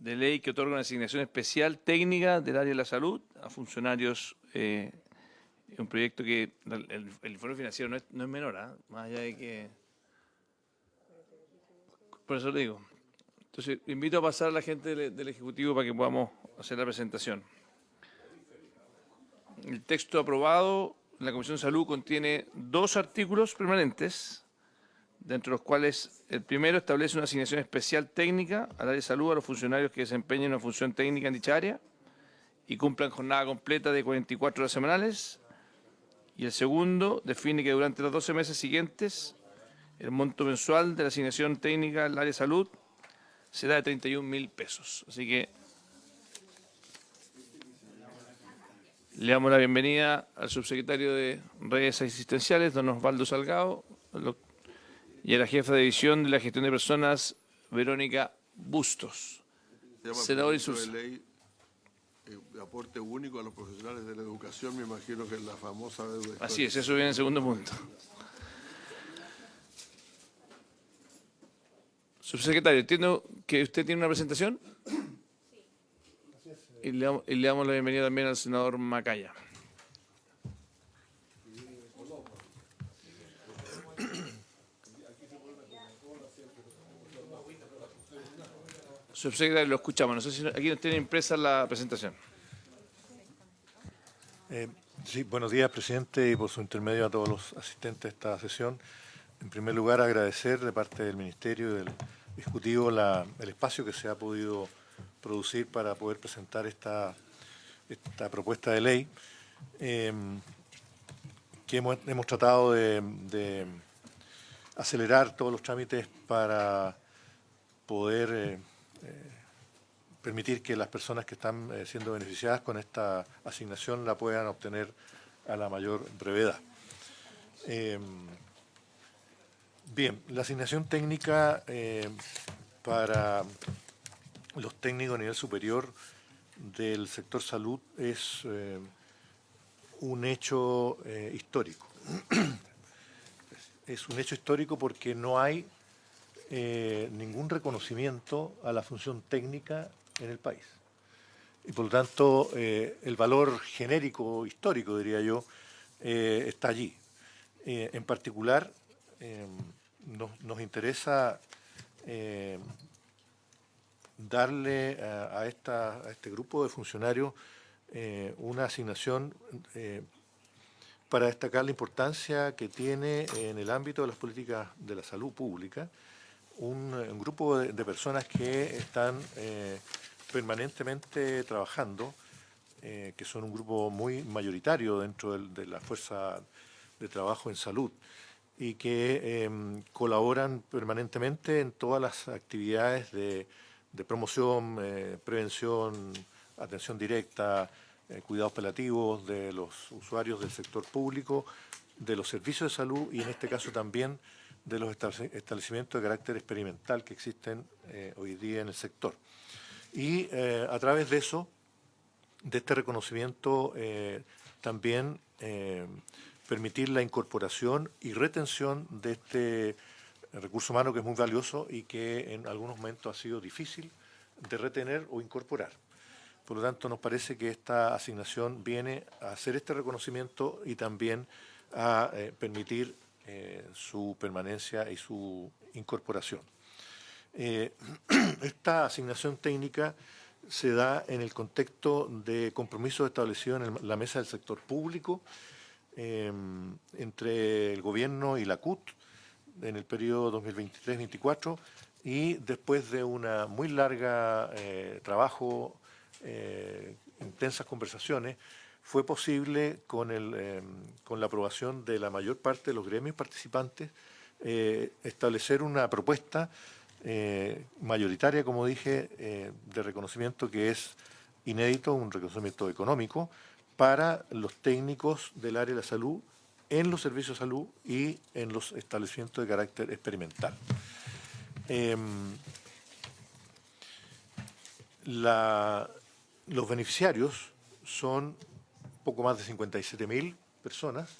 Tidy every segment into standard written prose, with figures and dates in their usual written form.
de ley que otorga una asignación especial técnica del área de la salud a funcionarios. Un proyecto que el informe financiero no es menor, más allá de que... Por eso lo digo. Entonces, invito a pasar a la gente del Ejecutivo para que podamos hacer la presentación. El texto aprobado en la Comisión de Salud contiene 2 artículos permanentes, dentro de los cuales el primero establece una asignación especial técnica al área de salud a los funcionarios que desempeñen una función técnica en dicha área y cumplan jornada completa de 44 horas semanales. Y el segundo define que durante los 12 meses siguientes el monto mensual de la asignación técnica al área de salud será de 31.000 pesos. Así que le damos la bienvenida al subsecretario de Redes Asistenciales, don Osvaldo Salgado, y a la jefa de división de la gestión de personas, Verónica Bustos. Senador Insulza. De aporte único a los profesionales de la educación, me imagino que es la famosa deuda histórica. Así es, eso viene en el segundo punto. Subsecretario, entiendo que usted tiene una presentación. Sí. Y le damos la bienvenida también al senador Macaya. Subsecretario, lo escuchamos. No sé si aquí nos tiene impresa la presentación. Sí, buenos días, presidente, y por su intermedio a todos los asistentes a esta sesión. En primer lugar, agradecer de parte del Ministerio y del Ejecutivo el espacio que se ha podido producir para poder presentar esta propuesta de ley, que hemos tratado de acelerar todos los trámites para poder permitir que las personas que están siendo beneficiadas con esta asignación la puedan obtener a la mayor brevedad. Bien, la asignación técnica para los técnicos a nivel superior del sector salud es un hecho histórico. Es un hecho histórico porque no hay ningún reconocimiento a la función técnica en el país. Y por lo tanto, el valor genérico, histórico, diría yo, está allí. En particular, nos interesa darle a este grupo de funcionarios una asignación para destacar la importancia que tiene en el ámbito de las políticas de la salud pública un grupo de personas que están permanentemente trabajando, que son un grupo muy mayoritario dentro de la fuerza de trabajo en salud y que colaboran permanentemente en todas las actividades de promoción, prevención, atención directa, cuidados paliativos de los usuarios del sector público, de los servicios de salud y en este caso también de los establecimientos de carácter experimental que existen hoy día en el sector. Y a través de eso, de este reconocimiento, también permitir la incorporación y retención de este recurso humano que es muy valioso y que en algunos momentos ha sido difícil de retener o incorporar. Por lo tanto, nos parece que esta asignación viene a hacer este reconocimiento y también a permitir su permanencia y su incorporación. Esta asignación técnica se da en el contexto de compromisos establecidos en la mesa del sector público entre el gobierno y la CUT en el periodo 2023-24 y después de una muy larga trabajo, intensas conversaciones, fue posible con la aprobación de la mayor parte de los gremios participantes establecer una propuesta mayoritaria, como dije, de reconocimiento que es inédito, un reconocimiento económico para los técnicos del área de la salud en los servicios de salud y en los establecimientos de carácter experimental. Los beneficiarios son poco más de 57.000 personas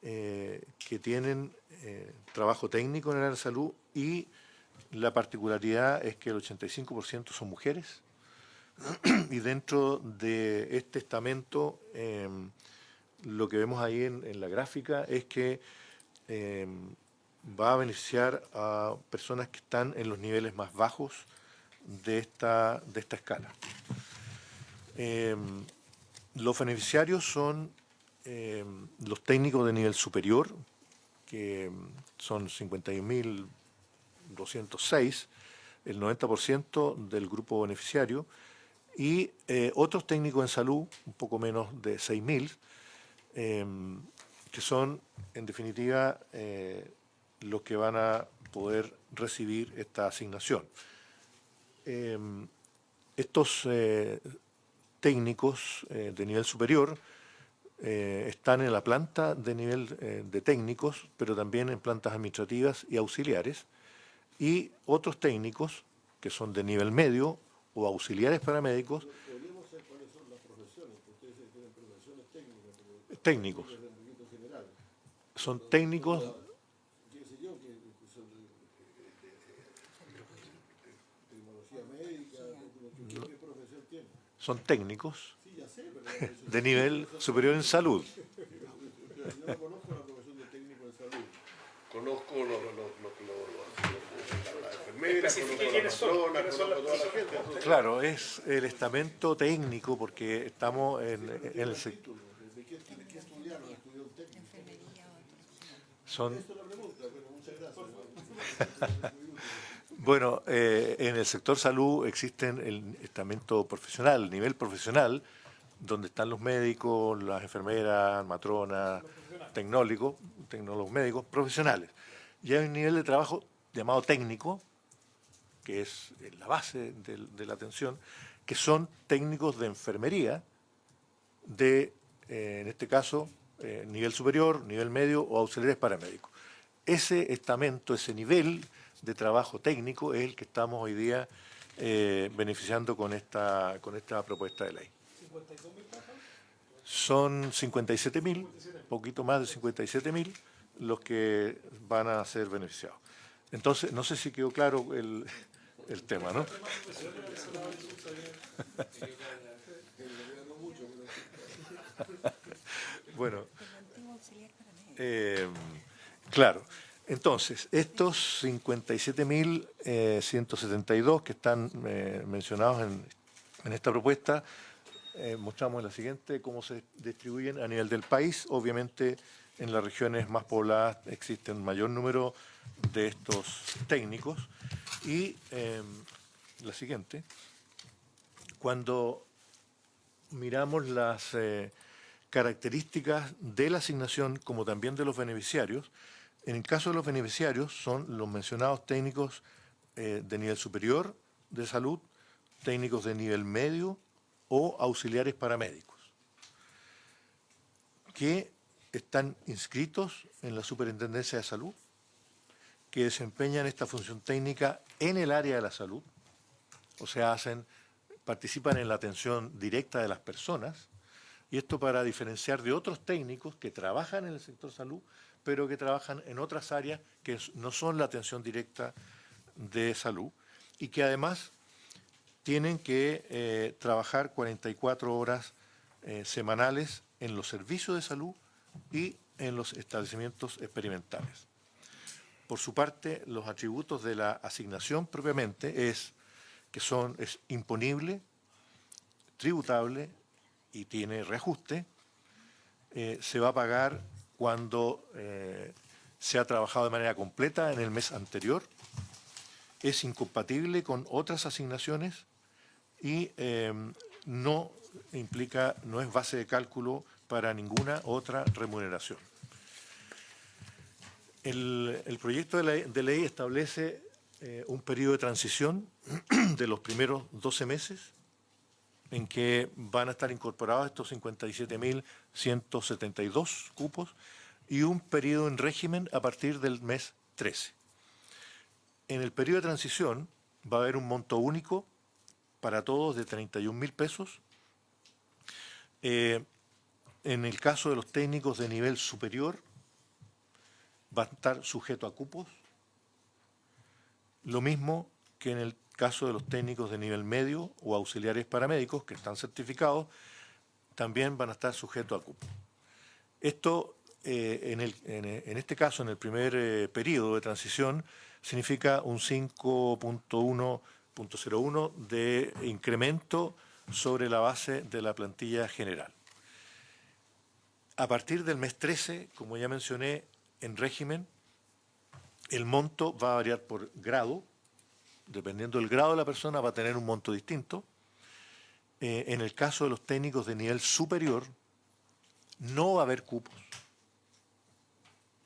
que tienen trabajo técnico en el área de salud y la particularidad es que el 85% son mujeres y dentro de este estamento lo que vemos ahí en la gráfica es que va a beneficiar a personas que están en los niveles más bajos de esta escala. Los beneficiarios son los técnicos de nivel superior, que son 51.206, el 90% del grupo beneficiario, y otros técnicos en salud, un poco menos de 6.000, que son, en definitiva, los que van a poder recibir esta asignación. Estos técnicos de nivel superior están en la planta de nivel de técnicos, pero también en plantas administrativas y auxiliares, y otros técnicos que son de nivel medio o auxiliares paramédicos. Podríamos saber cuáles son las profesiones, porque ustedes tienen profesiones técnicas. Técnicos. Son técnicos. ¿Qué sé yo? Que son tecnología médica, ¿qué profesión tienen? Son técnicos Sí, ya sé, pero de nivel superior en salud. yo no conozco la profesión de técnico en salud. Conozco las enfermeras, conozco las matronas, conozco toda la gente. Entonces, Claro, es el estamento técnico porque estamos en el sector. ¿de qué estudiaron? ¿Estudiaron técnico? Son, Esa es la pregunta, pero muchas gracias. bueno, en el sector salud existen el estamento profesional, el nivel profesional, donde están los médicos, las enfermeras, matronas, tecnólogos médicos profesionales. Y hay un nivel de trabajo llamado técnico, que es la base de la atención, que son técnicos de enfermería de, en este caso, nivel superior, nivel medio o auxiliares paramédicos. Ese estamento, ese nivel de trabajo técnico es el que estamos hoy día beneficiando con esta propuesta de ley. Son 57.000, poquito más de 57.000, los que van a ser beneficiados. Entonces, no sé si quedó claro el tema, ¿no? Bueno, claro. Entonces, estos 57.172 que están mencionados en esta propuesta, mostramos en la siguiente cómo se distribuyen a nivel del país. Obviamente, en las regiones más pobladas existe un mayor número de estos técnicos. Y la siguiente, cuando miramos las características de la asignación como también de los beneficiarios, en el caso de los beneficiarios son los mencionados técnicos de nivel superior de salud, técnicos de nivel medio o auxiliares paramédicos, que están inscritos en la Superintendencia de Salud, que desempeñan esta función técnica en el área de la salud, o sea, participan en la atención directa de las personas, y esto para diferenciar de otros técnicos que trabajan en el sector salud, pero que trabajan en otras áreas que no son la atención directa de salud, y que además tienen que trabajar 44 horas semanales en los servicios de salud y en los establecimientos experimentales. Por su parte, los atributos de la asignación propiamente es imponible, tributable y tiene reajuste. Se va a pagar cuando se ha trabajado de manera completa en el mes anterior. Es incompatible con otras asignaciones y no es base de cálculo para ninguna otra remuneración. El proyecto de ley establece un periodo de transición de los primeros 12 meses en que van a estar incorporados estos 57.172 cupos y un periodo en régimen a partir del mes 13. En el periodo de transición va a haber un monto único para todos de 31.000 pesos. En el caso de los técnicos de nivel superior, va a estar sujeto a cupos. Lo mismo que en el caso de los técnicos de nivel medio o auxiliares paramédicos que están certificados, también van a estar sujetos a cupo. Esto, en este caso, en el primer periodo de transición, significa un 5.1.01 de incremento sobre la base de la plantilla general. A partir del mes 13, como ya mencioné, en régimen, el monto va a variar por grado. Dependiendo del grado de la persona, va a tener un monto distinto. En el caso de los técnicos de nivel superior, no va a haber cupos.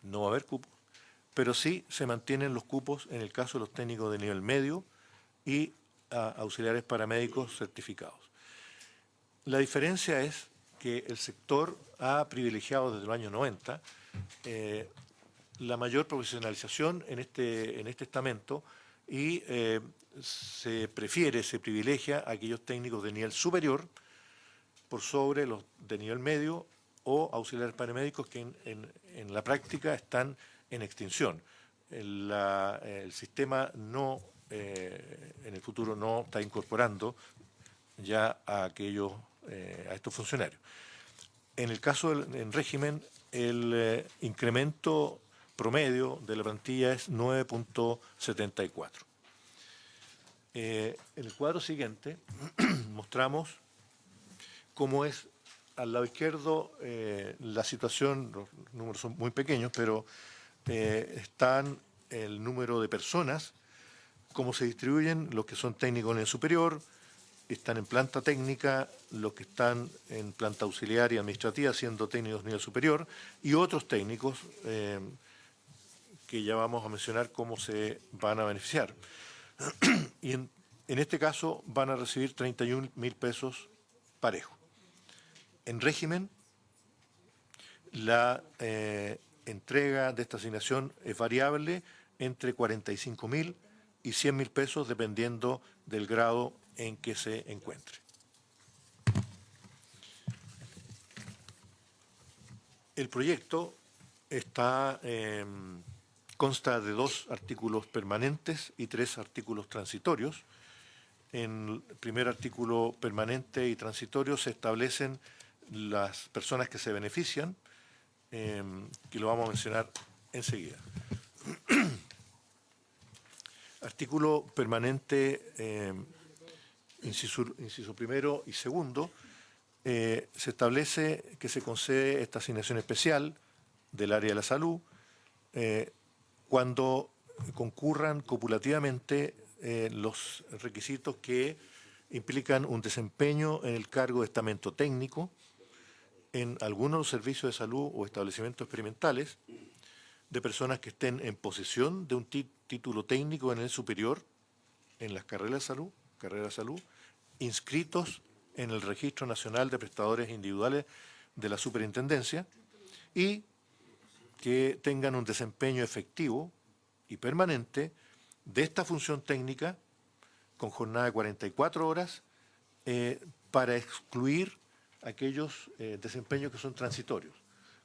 No va a haber cupos, pero sí se mantienen los cupos en el caso de los técnicos de nivel medio y auxiliares paramédicos certificados. La diferencia es que el sector ha privilegiado desde los años 90 la mayor profesionalización en este estamento y se privilegia a aquellos técnicos de nivel superior por sobre los de nivel medio o auxiliares paramédicos que en la práctica están en extinción. El sistema no, en el futuro no está incorporando ya a estos funcionarios. En el caso en régimen, el incremento promedio de la plantilla es 9.74. En el cuadro siguiente mostramos cómo es al lado izquierdo la situación. Los números son muy pequeños, pero están el número de personas, cómo se distribuyen los que son técnicos en el superior, están en planta técnica, los que están en planta auxiliar y administrativa, siendo técnicos de nivel superior, y otros técnicos que ya vamos a mencionar cómo se van a beneficiar. Y en este caso van a recibir 31.000 pesos parejo. En régimen, la entrega de esta asignación es variable entre 45.000 y 100.000 pesos, dependiendo del grado en que se encuentre. El proyecto consta de 2 artículos permanentes y 3 artículos transitorios. En el primer artículo permanente y transitorio se establecen las personas que se benefician, que lo vamos a mencionar enseguida. Artículo permanente, inciso primero y segundo, se establece que se concede esta asignación especial del área de la salud cuando concurran copulativamente los requisitos que implican un desempeño en el cargo de estamento técnico en algunos de los servicios de salud o establecimientos experimentales de personas que estén en posesión de un título técnico en el superior en las carreras de salud, inscritos en el Registro Nacional de Prestadores Individuales de la Superintendencia y que tengan un desempeño efectivo y permanente de esta función técnica con jornada de 44 horas para excluir aquellos desempeños que son transitorios.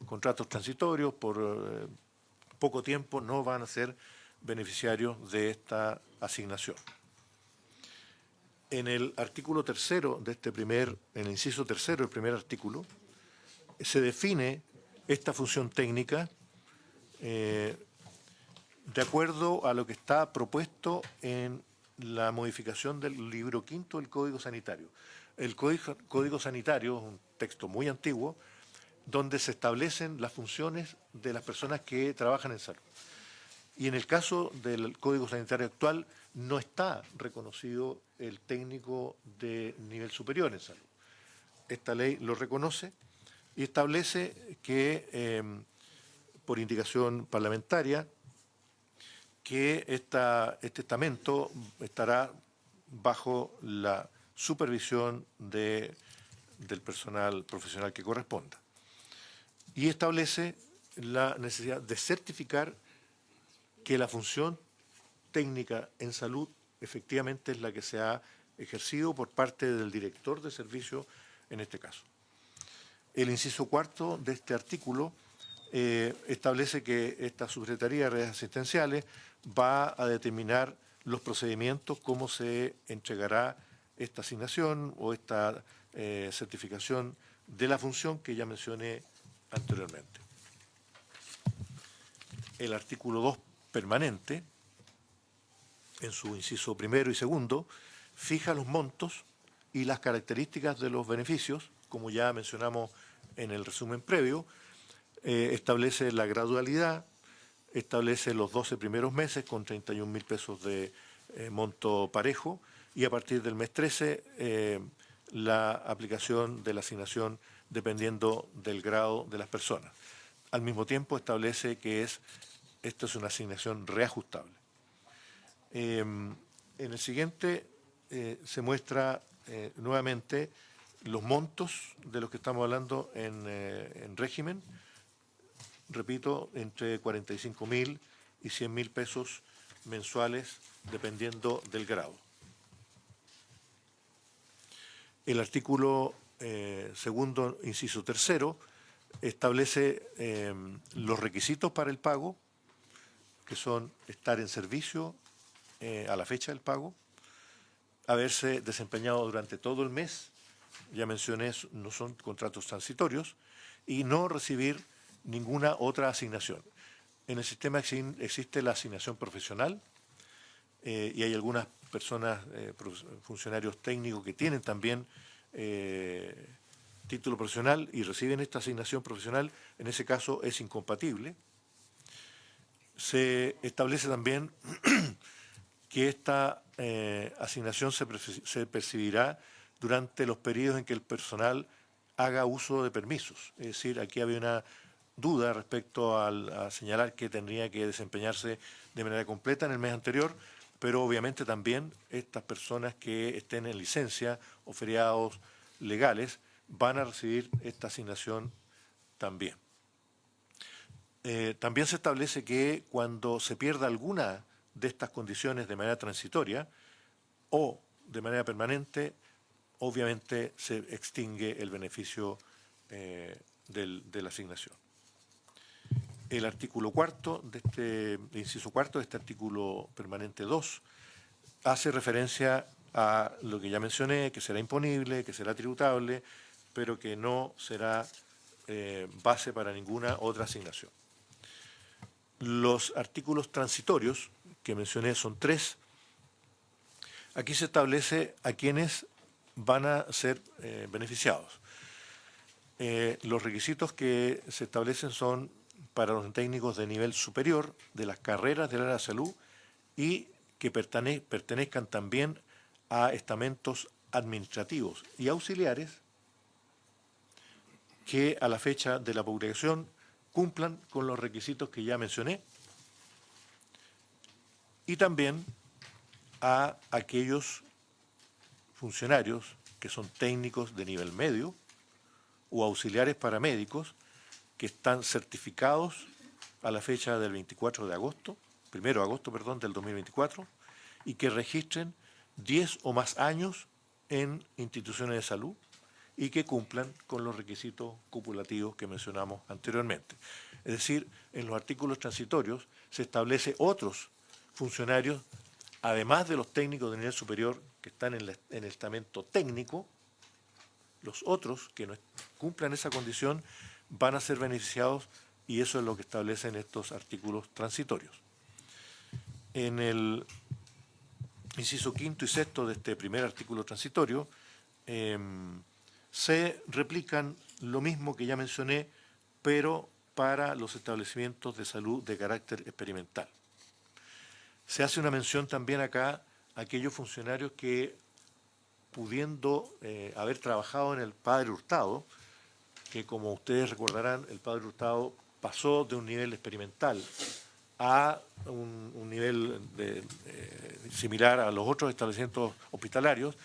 Contratos transitorios por poco tiempo no van a ser beneficiarios de esta asignación. En el artículo tercero de en el inciso tercero del primer artículo, se define esta función técnica de acuerdo a lo que está propuesto en la modificación del libro quinto del Código Sanitario. El Código Sanitario es un texto muy antiguo donde se establecen las funciones de las personas que trabajan en salud. Y en el caso del Código Sanitario actual no está reconocido el técnico de nivel superior en salud. Esta ley lo reconoce y establece que, por indicación parlamentaria, que este estamento estará bajo la supervisión del personal profesional que corresponda. Y establece la necesidad de certificar que la función técnica en salud efectivamente es la que se ha ejercido por parte del director de servicio en este caso. El inciso cuarto de este artículo establece que esta Subsecretaría de Redes Asistenciales va a determinar los procedimientos, cómo se entregará esta asignación o esta certificación de la función que ya mencioné anteriormente. El artículo 2 permanente, en su inciso primero y segundo, fija los montos y las características de los beneficios, como ya mencionamos en el resumen previo, establece la gradualidad, establece los 12 primeros meses con 31.000 pesos de monto parejo y a partir del mes 13 la aplicación de la asignación dependiendo del grado de las personas. Al mismo tiempo establece que esto es una asignación reajustable. En el siguiente se muestra nuevamente los montos de los que estamos hablando en régimen. Repito, entre 45.000 y 100.000 pesos mensuales, dependiendo del grado. El artículo segundo, inciso tercero, establece los requisitos para el pago, que son estar en servicio a la fecha del pago, haberse desempeñado durante todo el mes, ya mencioné, no son contratos transitorios, y no recibir ninguna otra asignación. En el sistema existe la asignación profesional y hay algunas personas, funcionarios técnicos que tienen también título profesional y reciben esta asignación profesional, en ese caso es incompatible. Se establece también que esta asignación se percibirá durante los periodos en que el personal haga uso de permisos. Es decir, aquí había una duda respecto a señalar que tendría que desempeñarse de manera completa en el mes anterior, pero obviamente también estas personas que estén en licencia o feriados legales van a recibir esta asignación también. También se establece que cuando se pierda alguna de estas condiciones de manera transitoria o de manera permanente, obviamente se extingue el beneficio de la asignación. El artículo cuarto, inciso cuarto de este artículo permanente 2, hace referencia a lo que ya mencioné, que será imponible, que será tributable, pero que no será base para ninguna otra asignación. Los artículos transitorios que mencioné son 3. Aquí se establece a quienes van a ser beneficiados. Los requisitos que se establecen son para los técnicos de nivel superior de las carreras del área de salud y que pertenezcan también a estamentos administrativos y auxiliares que a la fecha de la publicación cumplan con los requisitos que ya mencioné y también a aquellos funcionarios que son técnicos de nivel medio o auxiliares paramédicos que están certificados a la fecha del 1 de agosto, del 2024, y que registren 10 o más años en instituciones de salud y que cumplan con los requisitos cupulativos que mencionamos anteriormente. Es decir, en los artículos transitorios se establece otros funcionarios, además de los técnicos de nivel superior que están en el estamento técnico, los otros que no cumplan esa condición van a ser beneficiados y eso es lo que establecen estos artículos transitorios. En el inciso quinto y sexto de este primer artículo transitorio se replican lo mismo que ya mencioné, pero para los establecimientos de salud de carácter experimental. Se hace una mención también acá a aquellos funcionarios que, pudiendo haber trabajado en el Padre Hurtado, que como ustedes recordarán, el Padre Hurtado pasó de un nivel experimental a un nivel similar a los otros establecimientos hospitalarios,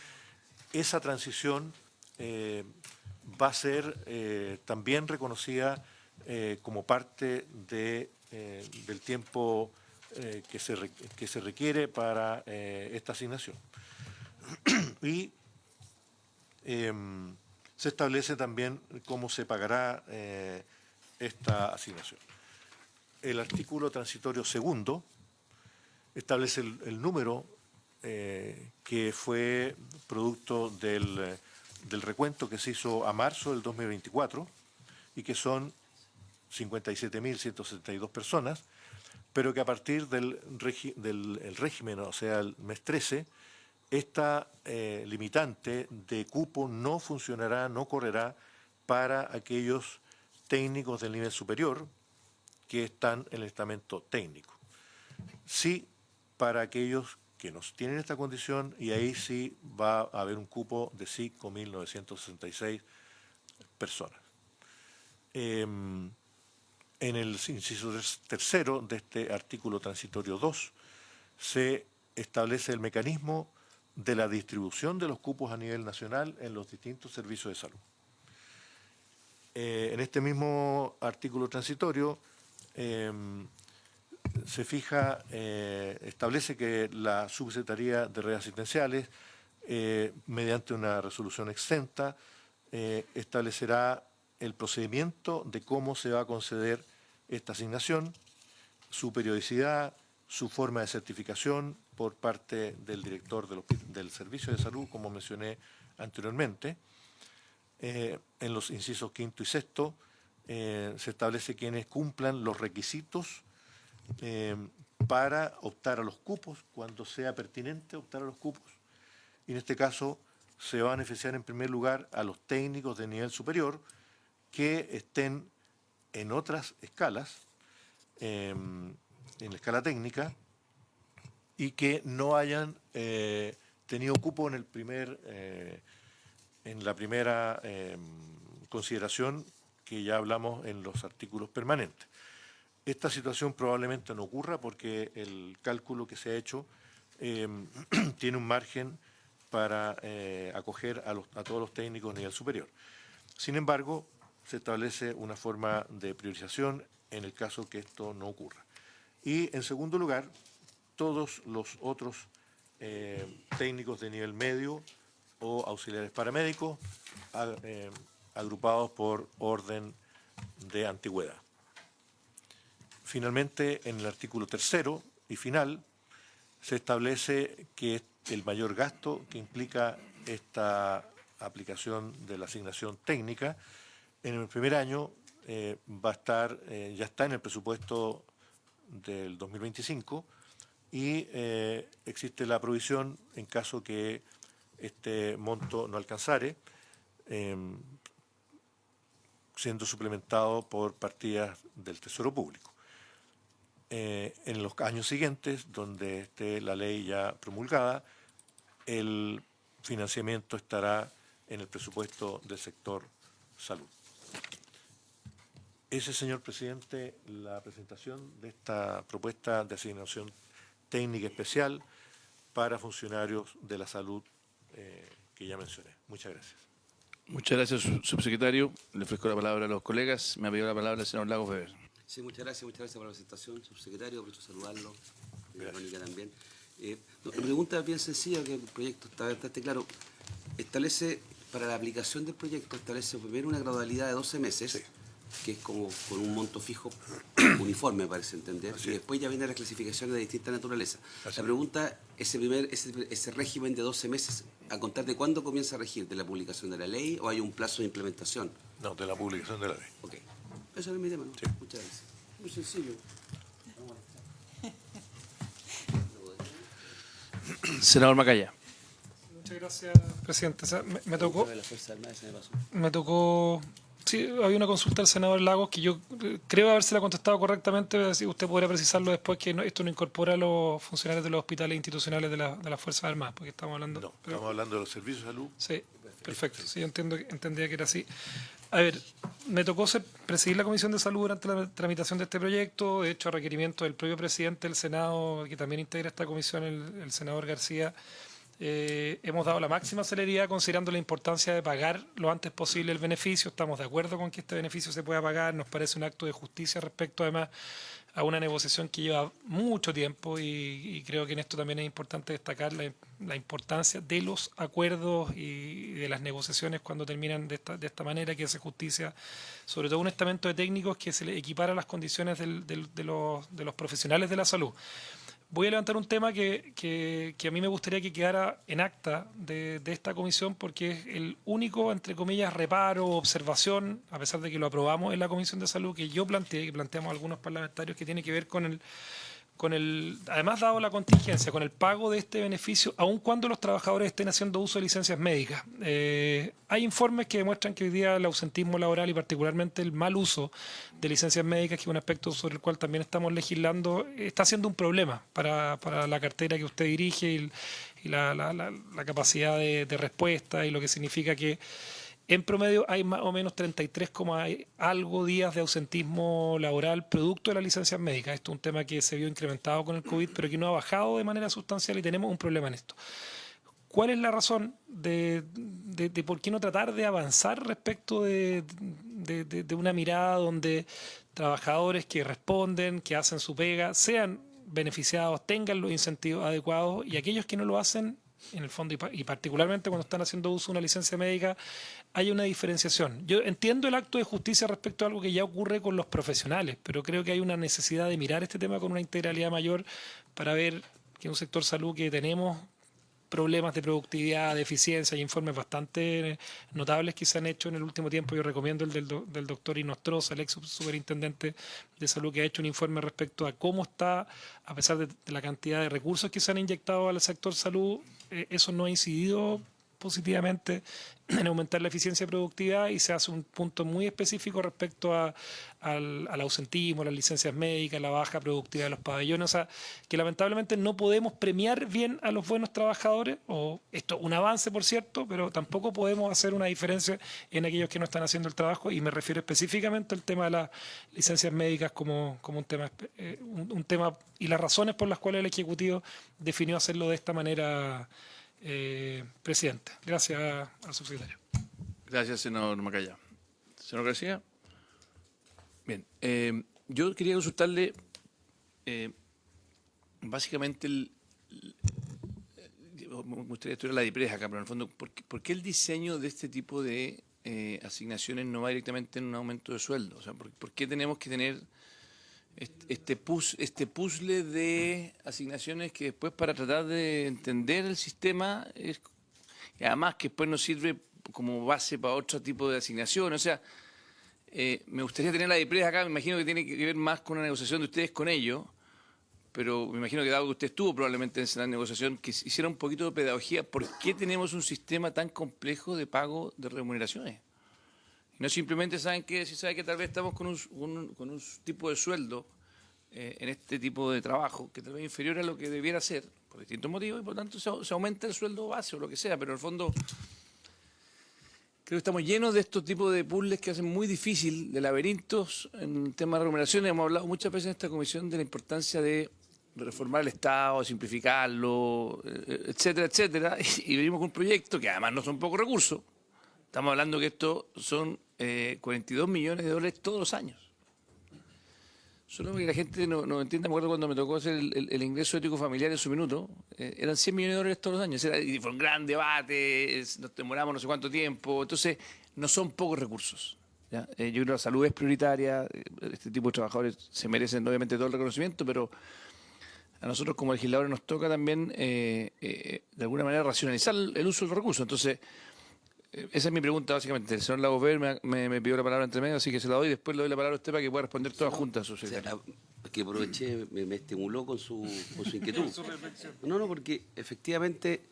esa transición va a ser también reconocida como parte del tiempo que se requiere para esta asignación. Y se establece también cómo se pagará esta asignación. El artículo transitorio segundo establece el número que fue producto del recuento que se hizo a marzo del 2024 y que son 57.172 personas, pero que a partir del régimen, o sea, el mes 13, esta limitante de cupo no funcionará, no correrá para aquellos técnicos del nivel superior que están en el estamento técnico. Sí para aquellos que no tienen esta condición, y ahí sí va a haber un cupo de 5.966 personas. En el inciso tercero de este artículo transitorio 2 se establece el mecanismo de la distribución de los cupos a nivel nacional en los distintos servicios de salud. En este mismo artículo transitorio se fija, establece que la Subsecretaría de Redes Asistenciales, mediante una resolución exenta, establecerá el procedimiento de cómo se va a conceder esta asignación, su periodicidad, su forma de certificación por parte del director del Servicio de Salud, como mencioné anteriormente. En los incisos quinto y sexto se establece quienes cumplan los requisitos para optar a los cupos, cuando sea pertinente optar a los cupos. Y en este caso se va a beneficiar en primer lugar a los técnicos de nivel superior que estén en otras escalas, en la escala técnica, y que no hayan tenido cupo en la primera consideración que ya hablamos en los artículos permanentes. Esta situación probablemente no ocurra porque el cálculo que se ha hecho tiene un margen para acoger a todos los técnicos de nivel superior. Sin embargo, se establece una forma de priorización en el caso que esto no ocurra. Y, en segundo lugar, todos los otros técnicos de nivel medio o auxiliares paramédicos agrupados por orden de antigüedad. Finalmente, en el artículo tercero y final, se establece que el mayor gasto que implica esta aplicación de la asignación técnica en el primer año va a estar, ya está en el presupuesto del 2025 y existe la provisión en caso que este monto no alcanzare, siendo suplementado por partidas del Tesoro Público. En los años siguientes, donde esté la ley ya promulgada, el financiamiento estará en el presupuesto del sector salud. Ese, señor presidente, la presentación de esta propuesta de asignación técnica especial para funcionarios de la salud que ya mencioné. Muchas gracias. Muchas gracias, subsecretario. Le ofrezco la palabra a los colegas. Me ha pedido la palabra el señor Lagos Weber. Sí, muchas gracias por la presentación, subsecretario, aprovecho saludarlo, Verónica también. La pregunta es bien sencilla, que el proyecto está bastante claro. Establece, para la aplicación del proyecto, establece primero una gradualidad de 12 meses, sí, que es como con un monto fijo uniforme, parece entender, y después ya vienen las clasificaciones de distinta naturaleza. La pregunta, ese régimen de 12 meses, ¿a contar de cuándo comienza a regir? ¿De la publicación de la ley o hay un plazo de implementación? No, de la publicación de la ley. Ok. Eso es mi tema, ¿no? Sí. Muchas gracias. Muy sencillo. Senador Macaya. Muchas gracias, presidente. O sea, me tocó, sí, había una consulta del senador Lagos que yo creo habérsela contestado correctamente, así usted podría precisarlo después, que esto no incorpora a los funcionarios de los hospitales institucionales de las Fuerzas Armadas, porque estamos hablando... No, estamos hablando de los servicios de salud. Sí, perfecto. Sí, yo entendía que era así. A ver, me tocó presidir la Comisión de Salud durante la tramitación de este proyecto. De hecho, a requerimiento del propio presidente del Senado, que también integra esta comisión, el senador García, hemos dado la máxima celeridad considerando la importancia de pagar lo antes posible el beneficio. Estamos de acuerdo con que este beneficio se pueda pagar. Nos parece un acto de justicia respecto, además, a una negociación que lleva mucho tiempo y creo que en esto también es importante destacar la importancia de los acuerdos y de las negociaciones cuando terminan de esta manera, que hace justicia, sobre todo un estamento de técnicos que se le equipara a las condiciones de los profesionales de la salud. voy a levantar un tema que a mí me gustaría que quedara en acta de esta comisión, porque es el único, entre comillas, reparo o observación, a pesar de que lo aprobamos en la Comisión de Salud, que yo planteé, que planteamos algunos parlamentarios, que tiene que ver con el, además dado la contingencia, con el pago de este beneficio, aun cuando los trabajadores estén haciendo uso de licencias médicas. Hay informes que demuestran que hoy día el ausentismo laboral y particularmente el mal uso de licencias médicas, que es un aspecto sobre el cual también estamos legislando, está siendo un problema para la cartera que usted dirige y la capacidad de respuesta, y lo que significa que en promedio hay más o menos 33, algo días de ausentismo laboral producto de las licencias médicas. Esto es un tema que se vio incrementado con el COVID, pero que no ha bajado de manera sustancial y tenemos un problema en esto. ¿Cuál es la razón de por qué no tratar de avanzar respecto de una mirada donde trabajadores que responden, que hacen su pega, sean beneficiados, tengan los incentivos adecuados, y aquellos que no lo hacen, en el fondo, y particularmente cuando están haciendo uso de una licencia médica, hay una diferenciación? Yo entiendo el acto de justicia respecto a algo que ya ocurre con los profesionales, pero creo que hay una necesidad de mirar este tema con una integralidad mayor para ver que en un sector salud que tenemos problemas de productividad, de eficiencia, y informes bastante notables que se han hecho en el último tiempo. Yo recomiendo el del doctor Inostroza, el ex superintendente de salud, que ha hecho un informe respecto a cómo está, a pesar de la cantidad de recursos que se han inyectado al sector salud, eso no ha incidido positivamente en aumentar la eficiencia y productividad, y se hace un punto muy específico respecto al ausentismo, las licencias médicas, la baja productividad de los pabellones. O sea, que lamentablemente no podemos premiar bien a los buenos trabajadores, o esto es un avance, por cierto, pero tampoco podemos hacer una diferencia en aquellos que no están haciendo el trabajo, y me refiero específicamente al tema de las licencias médicas como un tema y las razones por las cuales el Ejecutivo definió hacerlo de esta manera. Presidente, gracias al subsecretario. Gracias, senador Macaya. Senador García. Bien, yo quería consultarle básicamente me gustaría estudiar la DIPRES acá, pero en el fondo, ¿por qué el diseño de este tipo de asignaciones no va directamente en un aumento de sueldo? O sea, ¿por qué tenemos que tener este puzzle de asignaciones que después, para tratar de entender el sistema, y además que después nos sirve como base para otro tipo de asignaciones? O sea, me gustaría tener la DIPRES acá. Me imagino que tiene que ver más con una negociación de ustedes con ellos, pero me imagino que dado que usted estuvo probablemente en esa negociación, que hiciera un poquito de pedagogía. ¿Por qué tenemos un sistema tan complejo de pago de remuneraciones? No simplemente saben que tal vez estamos con un tipo de sueldo en este tipo de trabajo que tal vez es inferior a lo que debiera ser por distintos motivos, y por tanto se aumenta el sueldo base o lo que sea, pero en el fondo creo que estamos llenos de estos tipos de puzzles que hacen muy difícil, de laberintos en temas de remuneraciones. Hemos hablado muchas veces en esta comisión de la importancia de reformar el Estado, de simplificarlo, etcétera, etcétera, y venimos con un proyecto que además no son pocos recursos. Estamos hablando que esto son 42 millones de dólares todos los años. Solo para que la gente no entienda, me acuerdo cuando me tocó hacer el ingreso ético familiar en su minuto, eran 100 millones de dólares todos los años. Y fue un gran debate, nos demoramos no sé cuánto tiempo. Entonces, no son pocos recursos, ¿ya? Yo creo que la salud es prioritaria, este tipo de trabajadores se merecen obviamente todo el reconocimiento, pero a nosotros como legisladores nos toca también de alguna manera racionalizar el uso de los recursos. Entonces, esa es mi pregunta básicamente. El señor Lagos me pidió la palabra entre medio, así que se la doy, y después le doy la palabra a usted para que pueda responder todas juntas, subsecretario. Que aproveché, me estimuló con su inquietud. No, porque efectivamente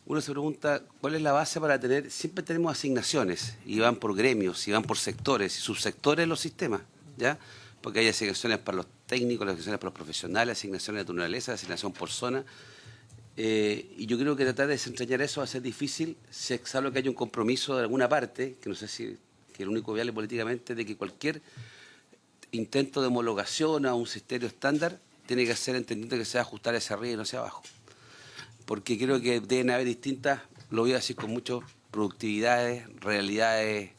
uno se pregunta cuál es la base para tener. Siempre tenemos asignaciones, y van por gremios, y van por sectores y subsectores de los sistemas, ¿ya? Porque hay asignaciones para los técnicos, asignaciones para los profesionales, asignaciones de naturaleza, asignación por zona. Y yo creo que tratar de desentrañar eso va a ser difícil, salvo que haya un compromiso de alguna parte, que no sé si que es el único viable políticamente, de que cualquier intento de homologación a un sistema estándar tiene que ser entendiendo que se va a ajustar hacia arriba y no hacia abajo. Porque creo que deben haber distintas, lo voy a decir con muchas productividades, realidades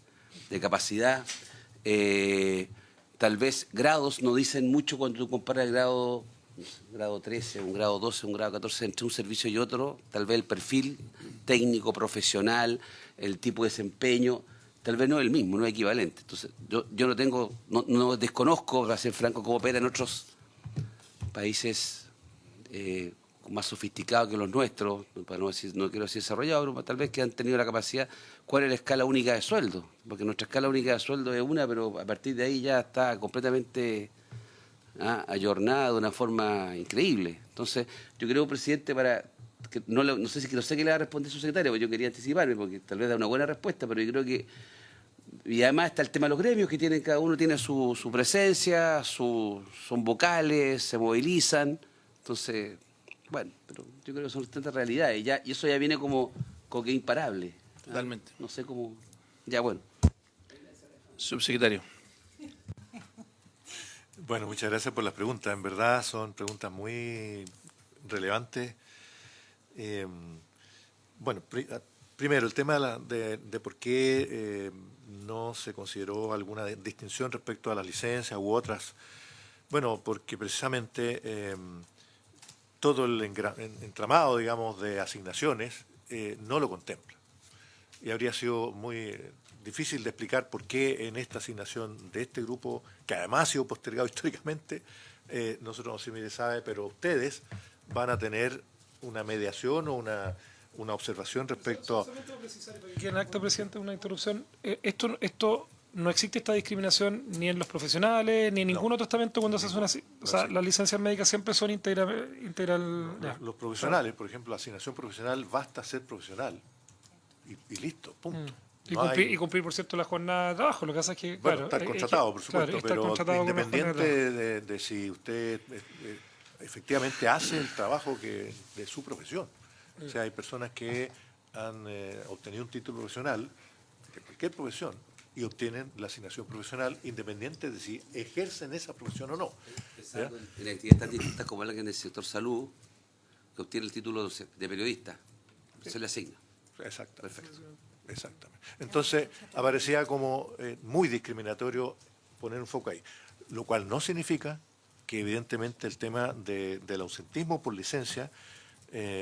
de capacidad. Tal vez grados no dicen mucho cuando tú comparas el grado 13, un grado 12, un grado 14 entre un servicio y otro. Tal vez el perfil técnico, profesional, el tipo de desempeño, tal vez no es el mismo, no es equivalente. Entonces, yo no desconozco, para ser franco, cómo opera en otros países más sofisticados que los nuestros, para no decir, no quiero decir desarrollados, pero tal vez que han tenido la capacidad, ¿cuál es la escala única de sueldo? Porque nuestra escala única de sueldo es una, pero a partir de ahí ya está completamente ayornada de una forma increíble. Entonces, yo creo, presidente, no sé si le va a responder su secretario, porque yo quería anticiparme, porque tal vez da una buena respuesta, pero yo creo que, y además está el tema de los gremios, que tienen, cada uno tiene su presencia, son vocales, se movilizan, entonces, bueno, pero yo creo que son tantas realidades, y eso ya viene como que imparable. Totalmente. No sé cómo, ya bueno. Subsecretario. Bueno, muchas gracias por las preguntas. En verdad son preguntas muy relevantes. Bueno, primero, el tema de por qué no se consideró alguna distinción respecto a las licencias u otras. Bueno, porque precisamente todo el entramado, digamos, de asignaciones no lo contempla. Y habría sido muy difícil de explicar por qué en esta asignación de este grupo, que además ha sido postergado históricamente, nosotros no sé si me sabe, pero ustedes van a tener una mediación o una observación respecto a... Que en acto, presidente, una interrupción. Esto no existe esta discriminación ni en los profesionales ni en ningún otro estamento cuando se hace una... O sea, las licencias médicas siempre son integral... Los profesionales, por ejemplo, la asignación profesional basta ser profesional y listo, punto. Y cumplir, por cierto, la jornada de trabajo. Lo que pasa es que, bueno, claro, estar contratado, por supuesto, claro, estar pero contratado con una jornada independiente de si usted efectivamente hace el trabajo de su profesión. O sea, hay personas que han obtenido un título profesional de cualquier profesión y obtienen la asignación profesional independiente de si ejercen esa profesión o no. Pensando en actividades tan distintas como la que en el sector salud, que obtiene el título de periodista, se le asigna. Exacto. Perfecto. Exactamente. Entonces, aparecía como muy discriminatorio poner un foco ahí, lo cual no significa que evidentemente el tema del ausentismo por licencia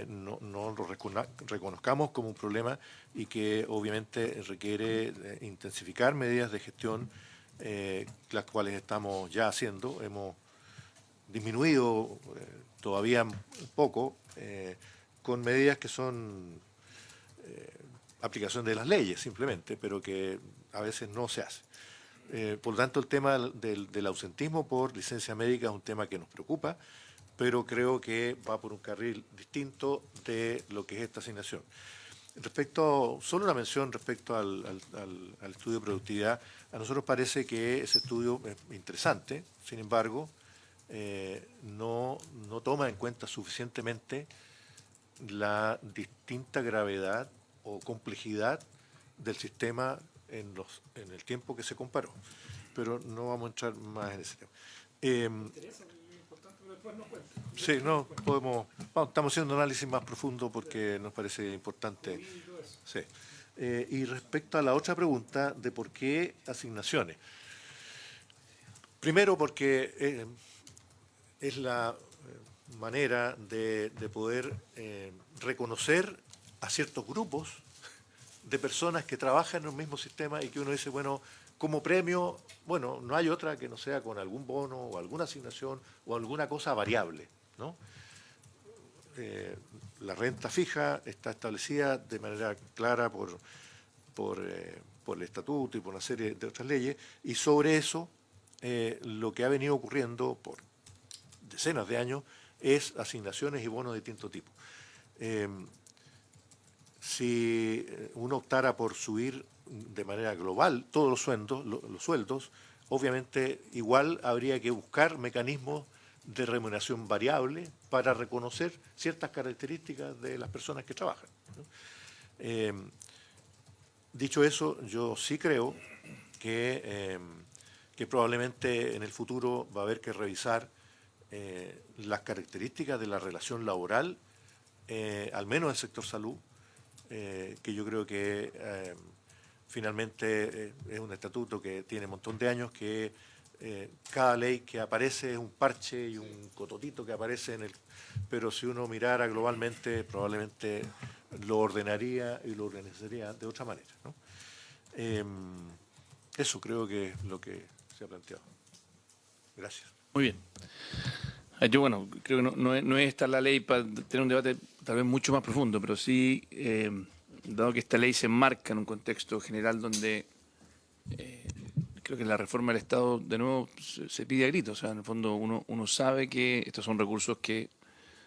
no lo reconozcamos como un problema y que obviamente requiere intensificar medidas de gestión, las cuales estamos ya haciendo. Hemos disminuido todavía un poco con medidas que son aplicación de las leyes simplemente, pero que a veces no se hace. Por lo tanto, el tema del ausentismo por licencia médica es un tema que nos preocupa, pero creo que va por un carril distinto de lo que es esta asignación. Solo una mención respecto al estudio de productividad. A nosotros parece que ese estudio es interesante, sin embargo, no toma en cuenta suficientemente la distinta gravedad o complejidad del sistema en el tiempo que se comparó. Pero no vamos a entrar más en ese tema. Sí, no, estamos haciendo un análisis más profundo porque nos parece importante. Sí. Y respecto a la otra pregunta de por qué asignaciones. Primero porque es la manera de poder reconocer a ciertos grupos de personas que trabajan en un mismo sistema y que uno dice, bueno, como premio, bueno, no hay otra que no sea con algún bono o alguna asignación o alguna cosa variable, ¿no? La renta fija está establecida de manera clara por el estatuto y por una serie de otras leyes, y sobre eso lo que ha venido ocurriendo por decenas de años es asignaciones y bonos de distinto tipo. Si uno optara por subir de manera global todos los sueldos, obviamente igual habría que buscar mecanismos de remuneración variable para reconocer ciertas características de las personas que trabajan, ¿no? Dicho eso, yo sí creo que probablemente en el futuro va a haber que revisar las características de la relación laboral, al menos en el sector salud, que yo creo que finalmente es un estatuto que tiene un montón de años, que cada ley que aparece es un parche y un cototito que aparece pero si uno mirara globalmente probablemente lo ordenaría y lo organizaría de otra manera, ¿no? Eso creo que es lo que se ha planteado. Gracias. Muy bien. Yo, bueno, creo que no es esta la ley para tener un debate tal vez mucho más profundo, pero sí, dado que esta ley se enmarca en un contexto general donde creo que la reforma del Estado, de nuevo, se pide a gritos. O sea, en el fondo uno sabe que estos son recursos que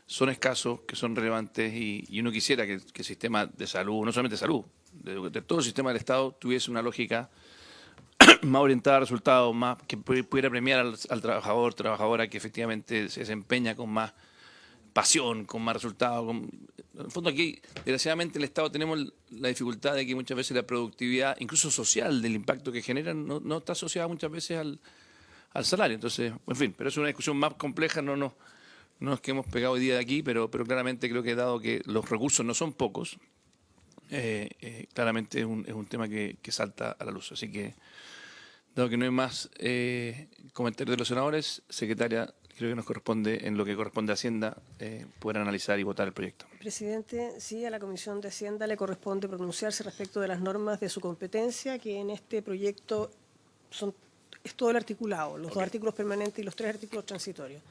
son escasos, que son relevantes y uno quisiera que el sistema de salud, no solamente de salud, de todo el sistema del Estado tuviese una lógica más orientada a resultados, más que pudiera premiar al trabajador, trabajadora que efectivamente se desempeña con más pasión, con más resultados. En el fondo aquí, desgraciadamente, en el Estado tenemos la dificultad de que muchas veces la productividad, incluso social, del impacto que generan, no está asociada muchas veces al salario. Entonces, en fin, pero es una discusión más compleja, no es que hemos pegado hoy día de aquí, pero claramente creo que dado que los recursos no son pocos, claramente es un tema que salta a la luz. Así que, dado que no hay más comentarios de los senadores, secretaria, creo que nos corresponde, en lo que corresponde a Hacienda, poder analizar y votar el proyecto. Presidente, sí, a la Comisión de Hacienda le corresponde pronunciarse respecto de las normas de su competencia, que en este proyecto es todo el articulado, los 2 artículos permanentes y los 3 artículos transitorios.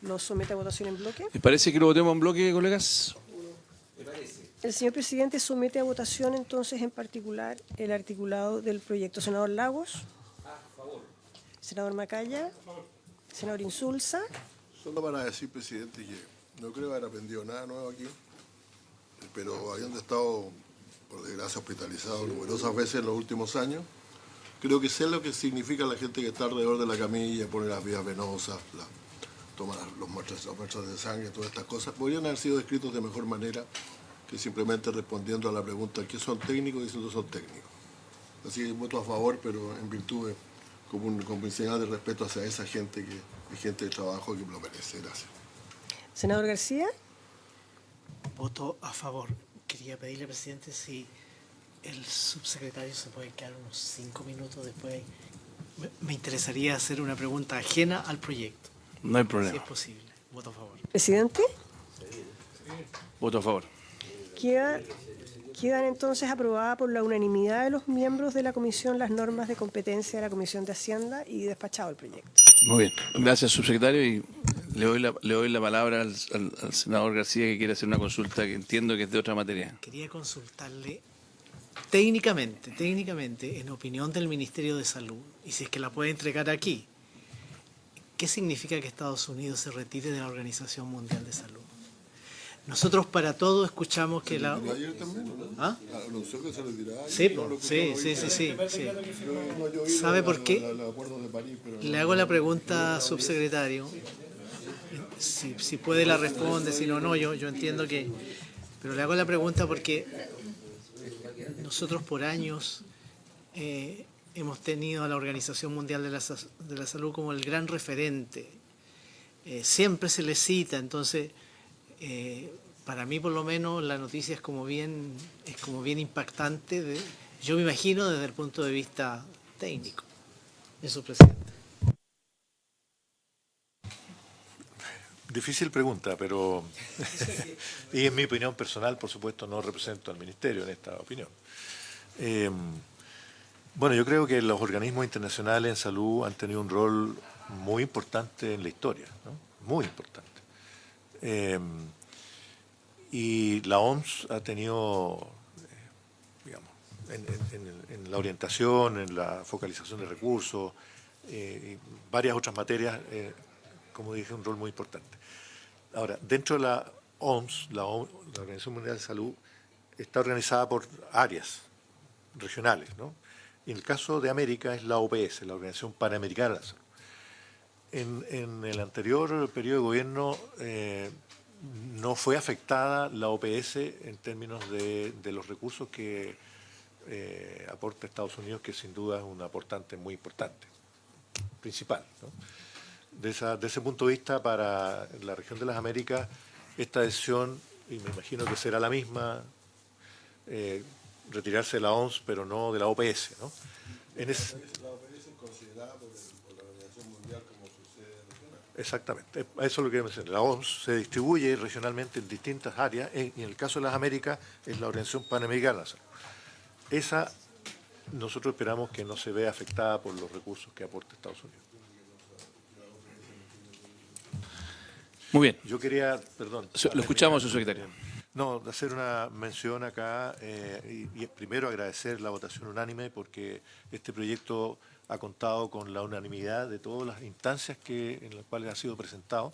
¿Lo somete a votación en bloque? ¿Les parece que lo votemos en bloque, colegas? El señor presidente somete a votación entonces en particular el articulado del proyecto. Senador Lagos. A favor. Senador Macaya. Senador Insulza. Solo para decir, presidente, que no creo haber aprendido nada nuevo aquí, pero habiendo estado, por desgracia, hospitalizado numerosas veces en los últimos años, creo que sé lo que significa la gente que está alrededor de la camilla, pone las vías venosas, toma las muestras de sangre, todas estas cosas. Podrían haber sido descritos de mejor manera que simplemente respondiendo a la pregunta ¿qué son técnicos? Diciendo son técnicos. Así que voto a favor, pero en virtud de, como un señal de respeto hacia esa gente que es gente de trabajo que lo merece. Gracias. Senador García. Voto a favor. Quería pedirle, presidente, si el subsecretario se puede quedar unos 5 minutos después. Me interesaría hacer una pregunta ajena al proyecto. No hay problema. Si es posible. Voto a favor. Presidente. Voto a favor. Quedan entonces aprobadas por la unanimidad de los miembros de la comisión las normas de competencia de la Comisión de Hacienda y despachado el proyecto. Muy bien. Gracias, subsecretario. Y le doy la palabra al senador García, que quiere hacer una consulta que entiendo que es de otra materia. Quería consultarle técnicamente, en opinión del Ministerio de Salud, y si es que la puede entregar aquí, ¿qué significa que Estados Unidos se retire de la Organización Mundial de Salud? Nosotros para todo escuchamos que la... ¿Ayer también, no? ¿Ah? ¿Anunció que se retiraba ayer? Sí, No, sí. ¿Sabe por qué? Le hago la pregunta, subsecretario. Si puede la responde, si no, yo entiendo que... Pero le hago la pregunta porque nosotros por años hemos tenido a la Organización Mundial de la Salud como el gran referente. Siempre se le cita, entonces... para mí por lo menos la noticia es como bien impactante, yo me imagino desde el punto de vista técnico. Eso, presidente. Difícil pregunta, pero y en mi opinión personal, por supuesto, no represento al Ministerio en esta opinión. Bueno, yo creo que los organismos internacionales en salud han tenido un rol muy importante en la historia, ¿no? Muy importante. Y la OMS ha tenido, digamos, en la orientación, en la focalización de recursos, y varias otras materias, como dije, un rol muy importante. Ahora, dentro de la OMS, la Organización Mundial de Salud, está organizada por áreas regionales, ¿no? Y en el caso de América es la OPS, la Organización Panamericana de la Salud. En el anterior periodo de gobierno no fue afectada la OPS en términos de los recursos que aporta Estados Unidos, que sin duda es un aportante muy importante, principal, ¿no? De ese punto de vista, para la región de las Américas, esta decisión, y me imagino que será la misma, retirarse de la OMS, pero no de la OPS, ¿no? La OPS es considerada por la Organización Mundial como su sede regional. Exactamente, eso es lo que mencioné. La OMS se distribuye regionalmente en distintas áreas, y en el caso de las Américas es la Organización Panamericana. Esa nosotros esperamos que no se vea afectada por los recursos que aporta Estados Unidos. Muy bien. Yo quería, perdón. Lo escuchamos, su secretario. No, de hacer una mención acá y primero agradecer la votación unánime porque este proyecto ha contado con la unanimidad de todas las instancias en las cuales ha sido presentado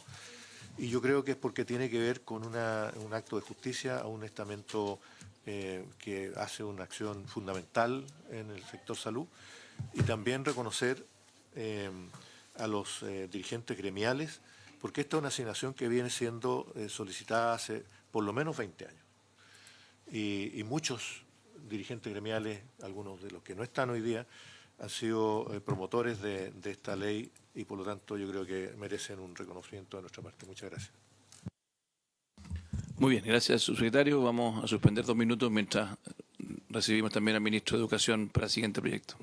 y yo creo que es porque tiene que ver con un acto de justicia a un estamento que hace una acción fundamental en el sector salud y también reconocer a los dirigentes gremiales porque esta es una asignación que viene siendo solicitada hace por lo menos 20 años. Y muchos dirigentes gremiales, algunos de los que no están hoy día, han sido promotores de esta ley y por lo tanto yo creo que merecen un reconocimiento de nuestra parte. Muchas gracias. Muy bien, gracias, subsecretario. Vamos a suspender 2 minutos mientras recibimos también al ministro de Educación para el siguiente proyecto.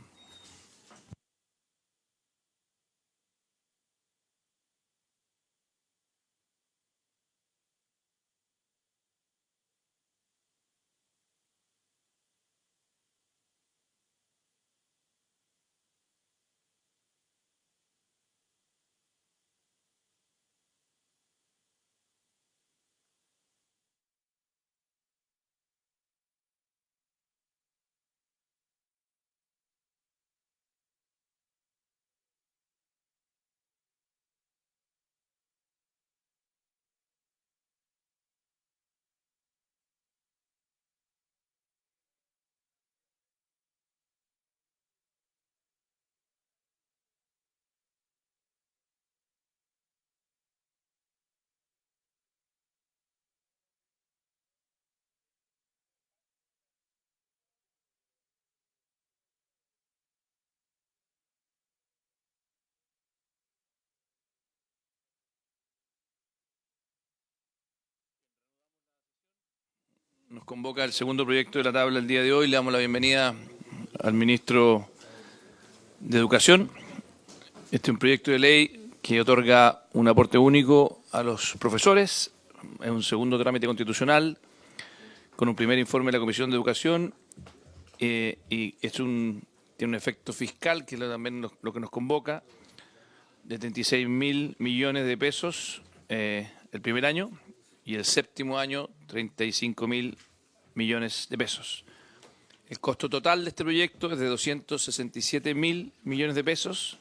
Nos convoca el segundo proyecto de la tabla el día de hoy. Le damos la bienvenida al ministro de Educación. Este es un proyecto de ley que otorga un aporte único a los profesores. Es un segundo trámite constitucional con un primer informe de la Comisión de Educación y tiene un efecto fiscal, que es también lo que nos convoca, de 36.000 millones de pesos el primer año y el séptimo año 35.000 millones de pesos. El costo total de este proyecto es de 267.000 millones de pesos.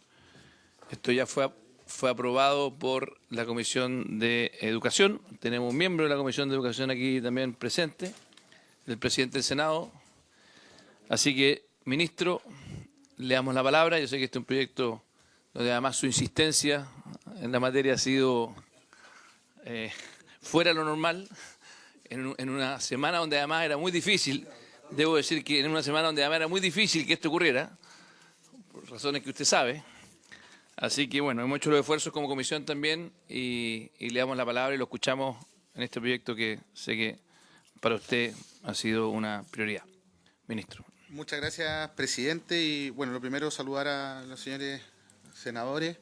Esto ya fue aprobado por la Comisión de Educación. Tenemos un miembro de la Comisión de Educación aquí también presente, el presidente del Senado. Así que, ministro, le damos la palabra. Yo sé que este es un proyecto donde además su insistencia en la materia ha sido fuera de lo normal, en una semana donde además era muy difícil, debo decir que en una semana donde además era muy difícil que esto ocurriera, por razones que usted sabe. Así que bueno, hemos hecho los esfuerzos como comisión también y le damos la palabra y lo escuchamos en este proyecto que sé que para usted ha sido una prioridad. Ministro. Muchas gracias, presidente. Y bueno, lo primero, saludar a los señores senadores,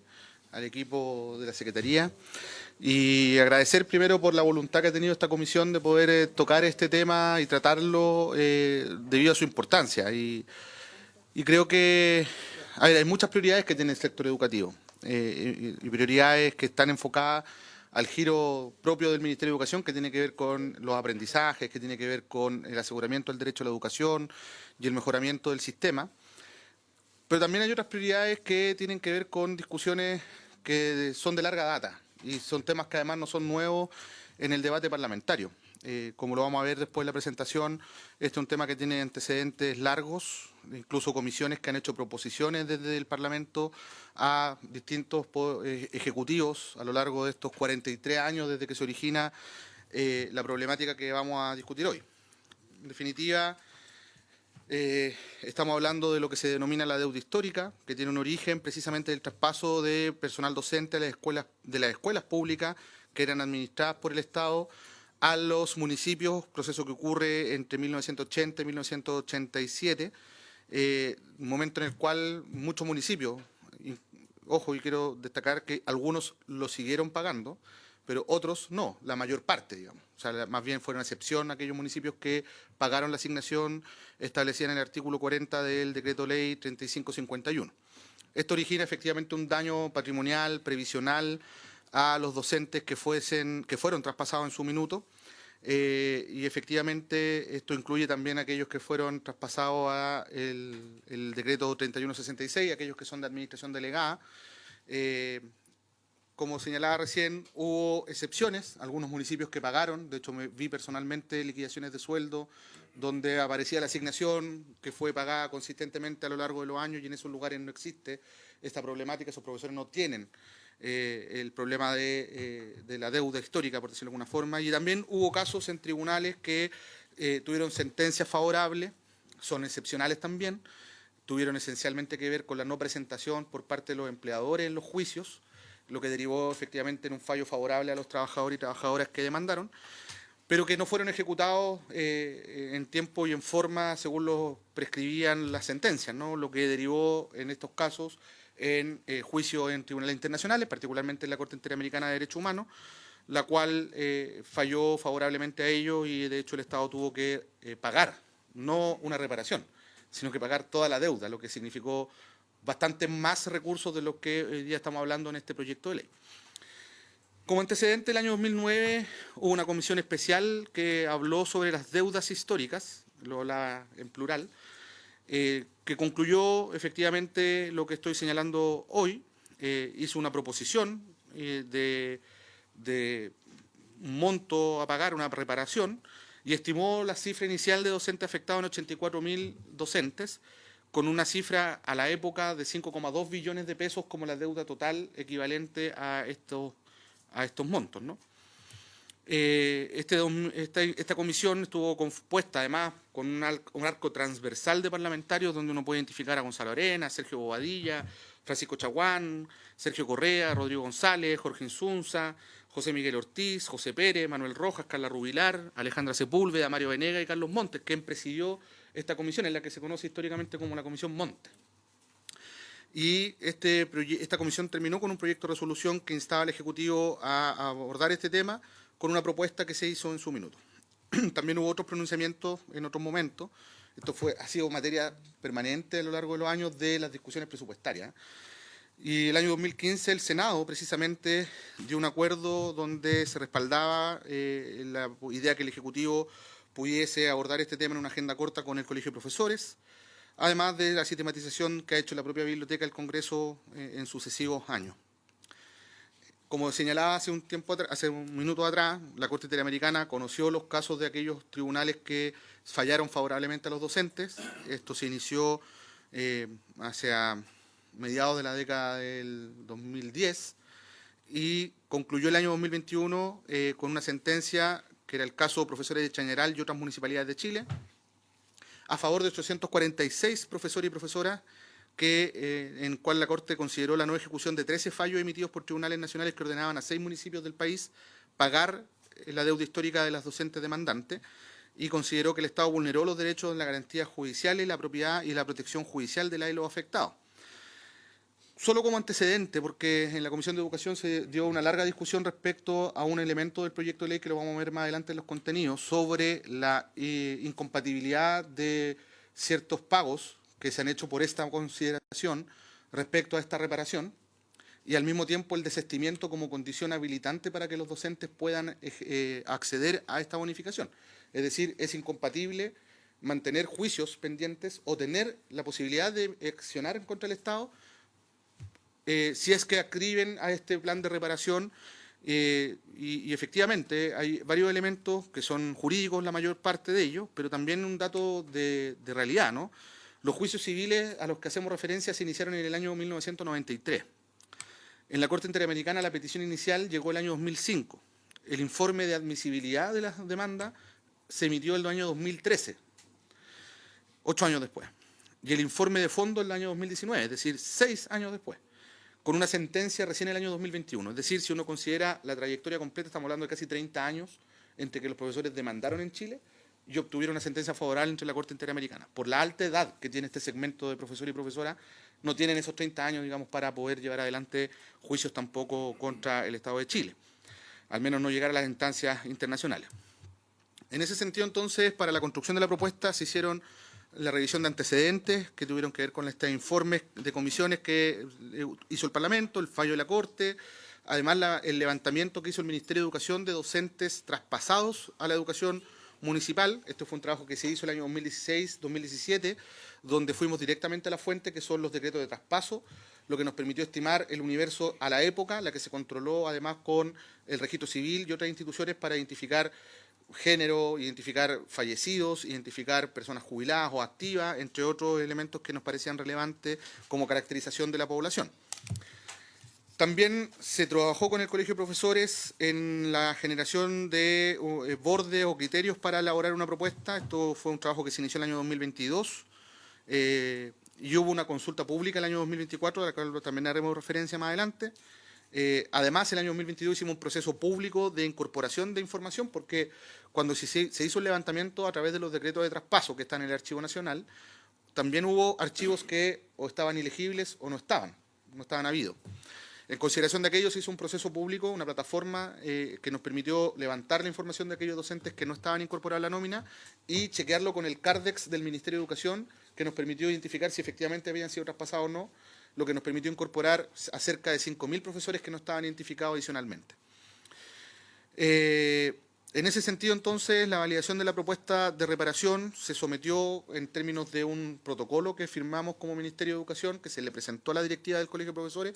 al equipo de la Secretaría y agradecer primero por la voluntad que ha tenido esta comisión de poder tocar este tema y tratarlo debido a su importancia. Y creo que hay muchas prioridades que tiene el sector educativo y prioridades que están enfocadas al giro propio del Ministerio de Educación, que tiene que ver con los aprendizajes, que tiene que ver con el aseguramiento del derecho a la educación y el mejoramiento del sistema. Pero también hay otras prioridades que tienen que ver con discusiones que son de larga data y son temas que además no son nuevos en el debate parlamentario. Como lo vamos a ver después de la presentación, este es un tema que tiene antecedentes largos, incluso comisiones que han hecho proposiciones desde el Parlamento a distintos ejecutivos a lo largo de estos 43 años desde que se origina la problemática que vamos a discutir hoy. En definitiva, estamos hablando de lo que se denomina la deuda histórica, que tiene un origen precisamente del traspaso de personal docente de las escuelas públicas que eran administradas por el Estado a los municipios, proceso que ocurre entre 1980 y 1987, un momento en el cual muchos municipios, ojo, y quiero destacar que algunos lo siguieron pagando, pero otros no, la mayor parte, digamos. O sea, más bien fueron excepción aquellos municipios que pagaron la asignación establecida en el artículo 40 del Decreto Ley 3551. Esto origina efectivamente un daño patrimonial, previsional, a los docentes que fueron traspasados en su minuto. Y efectivamente esto incluye también a aquellos que fueron traspasados a el decreto 3166, aquellos que son de administración delegada. Como señalaba recién, hubo excepciones, algunos municipios que pagaron, de hecho me vi personalmente liquidaciones de sueldo donde aparecía la asignación que fue pagada consistentemente a lo largo de los años y en esos lugares no existe esta problemática, esos profesores no tienen el problema de la deuda histórica, por decirlo de alguna forma, y también hubo casos en tribunales que tuvieron sentencias favorables, son excepcionales también, tuvieron esencialmente que ver con la no presentación por parte de los empleadores en los juicios, lo que derivó efectivamente en un fallo favorable a los trabajadores y trabajadoras que demandaron, pero que no fueron ejecutados en tiempo y en forma según lo prescribían las sentencias, ¿no? Lo que derivó en estos casos en juicios en tribunales internacionales, particularmente en la Corte Interamericana de Derechos Humanos, la cual falló favorablemente a ellos y de hecho el Estado tuvo que pagar, no una reparación, sino que pagar toda la deuda, lo que significó bastante más recursos de los que hoy día estamos hablando en este proyecto de ley. Como antecedente, el año 2009 hubo una comisión especial que habló sobre las deudas históricas, lo hablaba en plural, que concluyó efectivamente lo que estoy señalando hoy, hizo una proposición de un monto a pagar, una reparación, y estimó la cifra inicial de docentes afectados en 84.000 docentes, con una cifra a la época de 5,2 billones de pesos como la deuda total equivalente a estos montos, ¿no? Esta comisión estuvo compuesta además con un arco transversal de parlamentarios donde uno puede identificar a Gonzalo Arenas, Sergio Bobadilla, Francisco Chaguán, Sergio Correa, Rodrigo González, Jorge Insunza, José Miguel Ortiz, José Pérez, Manuel Rojas, Carla Rubilar, Alejandra Sepúlveda, Mario Venega y Carlos Montes, quien presidió esta comisión, en la que se conoce históricamente como la Comisión Montes. Y esta comisión terminó con un proyecto de resolución que instaba al Ejecutivo a abordar este tema con una propuesta que se hizo en su minuto. También hubo otros pronunciamientos en otros momentos. Esto ha sido materia permanente a lo largo de los años de las discusiones presupuestarias. Y el año 2015 el Senado precisamente dio un acuerdo donde se respaldaba la idea que el Ejecutivo pudiese abordar este tema en una agenda corta con el Colegio de Profesores, además de la sistematización que ha hecho la propia Biblioteca del Congreso en sucesivos años. Como señalaba hace un minuto atrás, la Corte Interamericana conoció los casos de aquellos tribunales que fallaron favorablemente a los docentes. Esto se inició hacia mediados de la década del 2010 y concluyó el año 2021 con una sentencia que era el caso de profesores de Chañaral y otras municipalidades de Chile, a favor de 846 profesores y profesoras, en cual la Corte consideró la no ejecución de 13 fallos emitidos por tribunales nacionales que ordenaban a 6 municipios del país pagar la deuda histórica de las docentes demandantes y consideró que el Estado vulneró los derechos de las garantías judiciales, la propiedad y la protección judicial de los afectados. Solo como antecedente, porque en la Comisión de Educación se dio una larga discusión respecto a un elemento del proyecto de ley que lo vamos a ver más adelante en los contenidos, sobre la incompatibilidad de ciertos pagos que se han hecho por esta consideración respecto a esta reparación y al mismo tiempo el desistimiento como condición habilitante para que los docentes puedan acceder a esta bonificación. Es decir, es incompatible mantener juicios pendientes o tener la posibilidad de accionar en contra del Estado si es que adscriben a este plan de reparación y efectivamente hay varios elementos que son jurídicos, la mayor parte de ellos, pero también un dato de realidad, ¿no? Los juicios civiles a los que hacemos referencia se iniciaron en el año 1993. En la Corte Interamericana la petición inicial llegó el año 2005. El informe de admisibilidad de las demandas se emitió el año 2013, 8 años después. Y el informe de fondo el año 2019, es decir, 6 años después, con una sentencia recién en el año 2021. Es decir, si uno considera la trayectoria completa, estamos hablando de casi 30 años entre que los profesores demandaron en Chile y obtuvieron una sentencia favorable entre la Corte Interamericana. Por la alta edad que tiene este segmento de profesor y profesora, no tienen esos 30 años, digamos, para poder llevar adelante juicios tampoco contra el Estado de Chile, al menos no llegar a las instancias internacionales. En ese sentido, entonces, para la construcción de la propuesta se hicieron la revisión de antecedentes que tuvieron que ver con este informes de comisiones que hizo el Parlamento, el fallo de la Corte, además el levantamiento que hizo el Ministerio de Educación de docentes traspasados a la educación municipal. Este fue un trabajo que se hizo el año 2016-2017, donde fuimos directamente a la fuente, que son los decretos de traspaso, lo que nos permitió estimar el universo a la época, la que se controló además con el registro civil y otras instituciones para identificar género, identificar fallecidos, identificar personas jubiladas o activas, entre otros elementos que nos parecían relevantes como caracterización de la población. También se trabajó con el Colegio de Profesores en la generación de bordes o criterios para elaborar una propuesta. Esto fue un trabajo que se inició el año 2022 y hubo una consulta pública el año 2024, de la cual también haremos referencia más adelante. Además, el año 2022 hicimos un proceso público de incorporación de información, porque cuando se hizo el levantamiento a través de los decretos de traspaso que están en el Archivo Nacional, también hubo archivos que o estaban ilegibles o no estaban habidos. En consideración de aquello se hizo un proceso público, una plataforma que nos permitió levantar la información de aquellos docentes que no estaban incorporados a la nómina y chequearlo con el CARDEX del Ministerio de Educación, que nos permitió identificar si efectivamente habían sido traspasados o no, lo que nos permitió incorporar a cerca de 5.000 profesores que no estaban identificados adicionalmente. En ese sentido, entonces, la validación de la propuesta de reparación se sometió en términos de un protocolo que firmamos como Ministerio de Educación, que se le presentó a la directiva del Colegio de Profesores,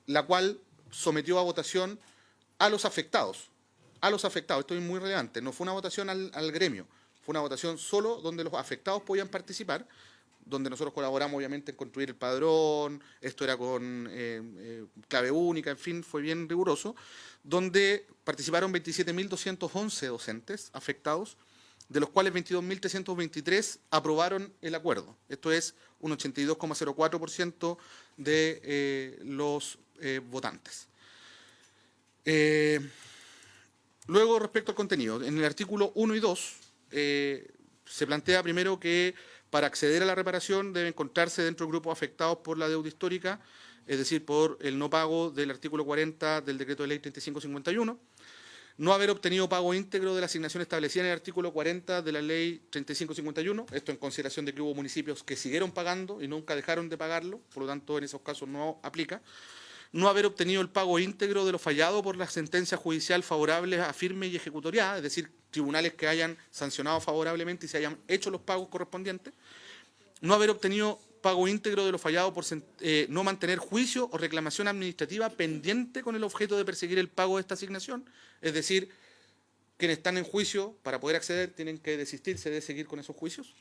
la cual sometió a votación a los afectados. Esto es muy relevante, no fue una votación al gremio, fue una votación solo donde los afectados podían participar, donde nosotros colaboramos obviamente en construir el padrón, esto era con clave única, en fin, fue bien riguroso, donde participaron 27.211 docentes afectados, de los cuales 22.323 aprobaron el acuerdo. Esto es un 82,04% de los votantes. Luego, respecto al contenido, en el artículo 1 y 2 se plantea primero que para acceder a la reparación debe encontrarse dentro del grupo afectados por la deuda histórica, es decir, por el no pago del artículo 40 del decreto de ley 3551, no haber obtenido pago íntegro de la asignación establecida en el artículo 40 de la ley 3551, esto en consideración de que hubo municipios que siguieron pagando y nunca dejaron de pagarlo, por lo tanto en esos casos no aplica, no haber obtenido el pago íntegro de lo fallado por la sentencia judicial favorable a firme y ejecutoriada, es decir, tribunales que hayan sancionado favorablemente y se hayan hecho los pagos correspondientes, no haber obtenido pago íntegro de lo fallado por no mantener juicio o reclamación administrativa pendiente con el objeto de perseguir el pago de esta asignación, es decir, quienes están en juicio para poder acceder tienen que desistirse de seguir con esos juicios,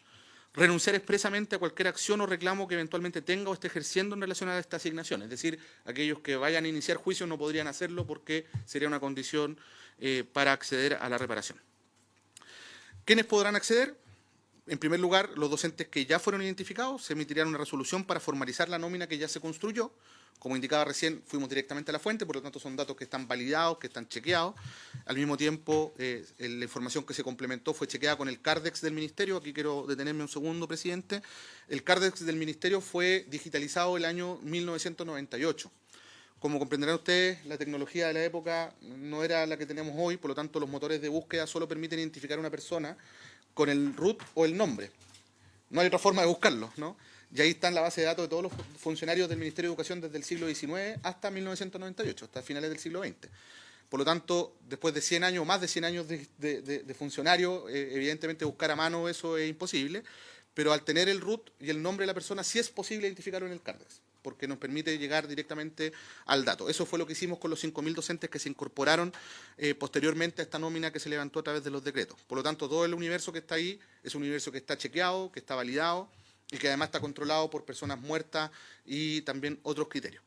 renunciar expresamente a cualquier acción o reclamo que eventualmente tenga o esté ejerciendo en relación a esta asignación, es decir, aquellos que vayan a iniciar juicio no podrían hacerlo porque sería una condición para acceder a la reparación. ¿Quiénes podrán acceder? En primer lugar, los docentes que ya fueron identificados, se emitirá una resolución para formalizar la nómina que ya se construyó. Como indicaba recién, fuimos directamente a la fuente, por lo tanto son datos que están validados, que están chequeados. Al mismo tiempo, la información que se complementó fue chequeada con el CARDEX del Ministerio. Aquí quiero detenerme un segundo, presidente. El CARDEX del Ministerio fue digitalizado el año 1998. Como comprenderán ustedes, la tecnología de la época no era la que tenemos hoy, por lo tanto los motores de búsqueda solo permiten identificar a una persona con el root o el nombre. No hay otra forma de buscarlo, ¿no? Y ahí está en la base de datos de todos los funcionarios del Ministerio de Educación desde el siglo XIX hasta 1998, hasta finales del siglo XX. Por lo tanto, después de 100 años, más de 100 años de funcionario, evidentemente buscar a mano eso es imposible, pero al tener el root y el nombre de la persona sí es posible identificarlo en el CARDEX, porque nos permite llegar directamente al dato. Eso fue lo que hicimos con los 5.000 docentes que se incorporaron posteriormente a esta nómina que se levantó a través de los decretos. Por lo tanto, todo el universo que está ahí es un universo que está chequeado, que está validado y que además está controlado por personas muertas y también otros criterios.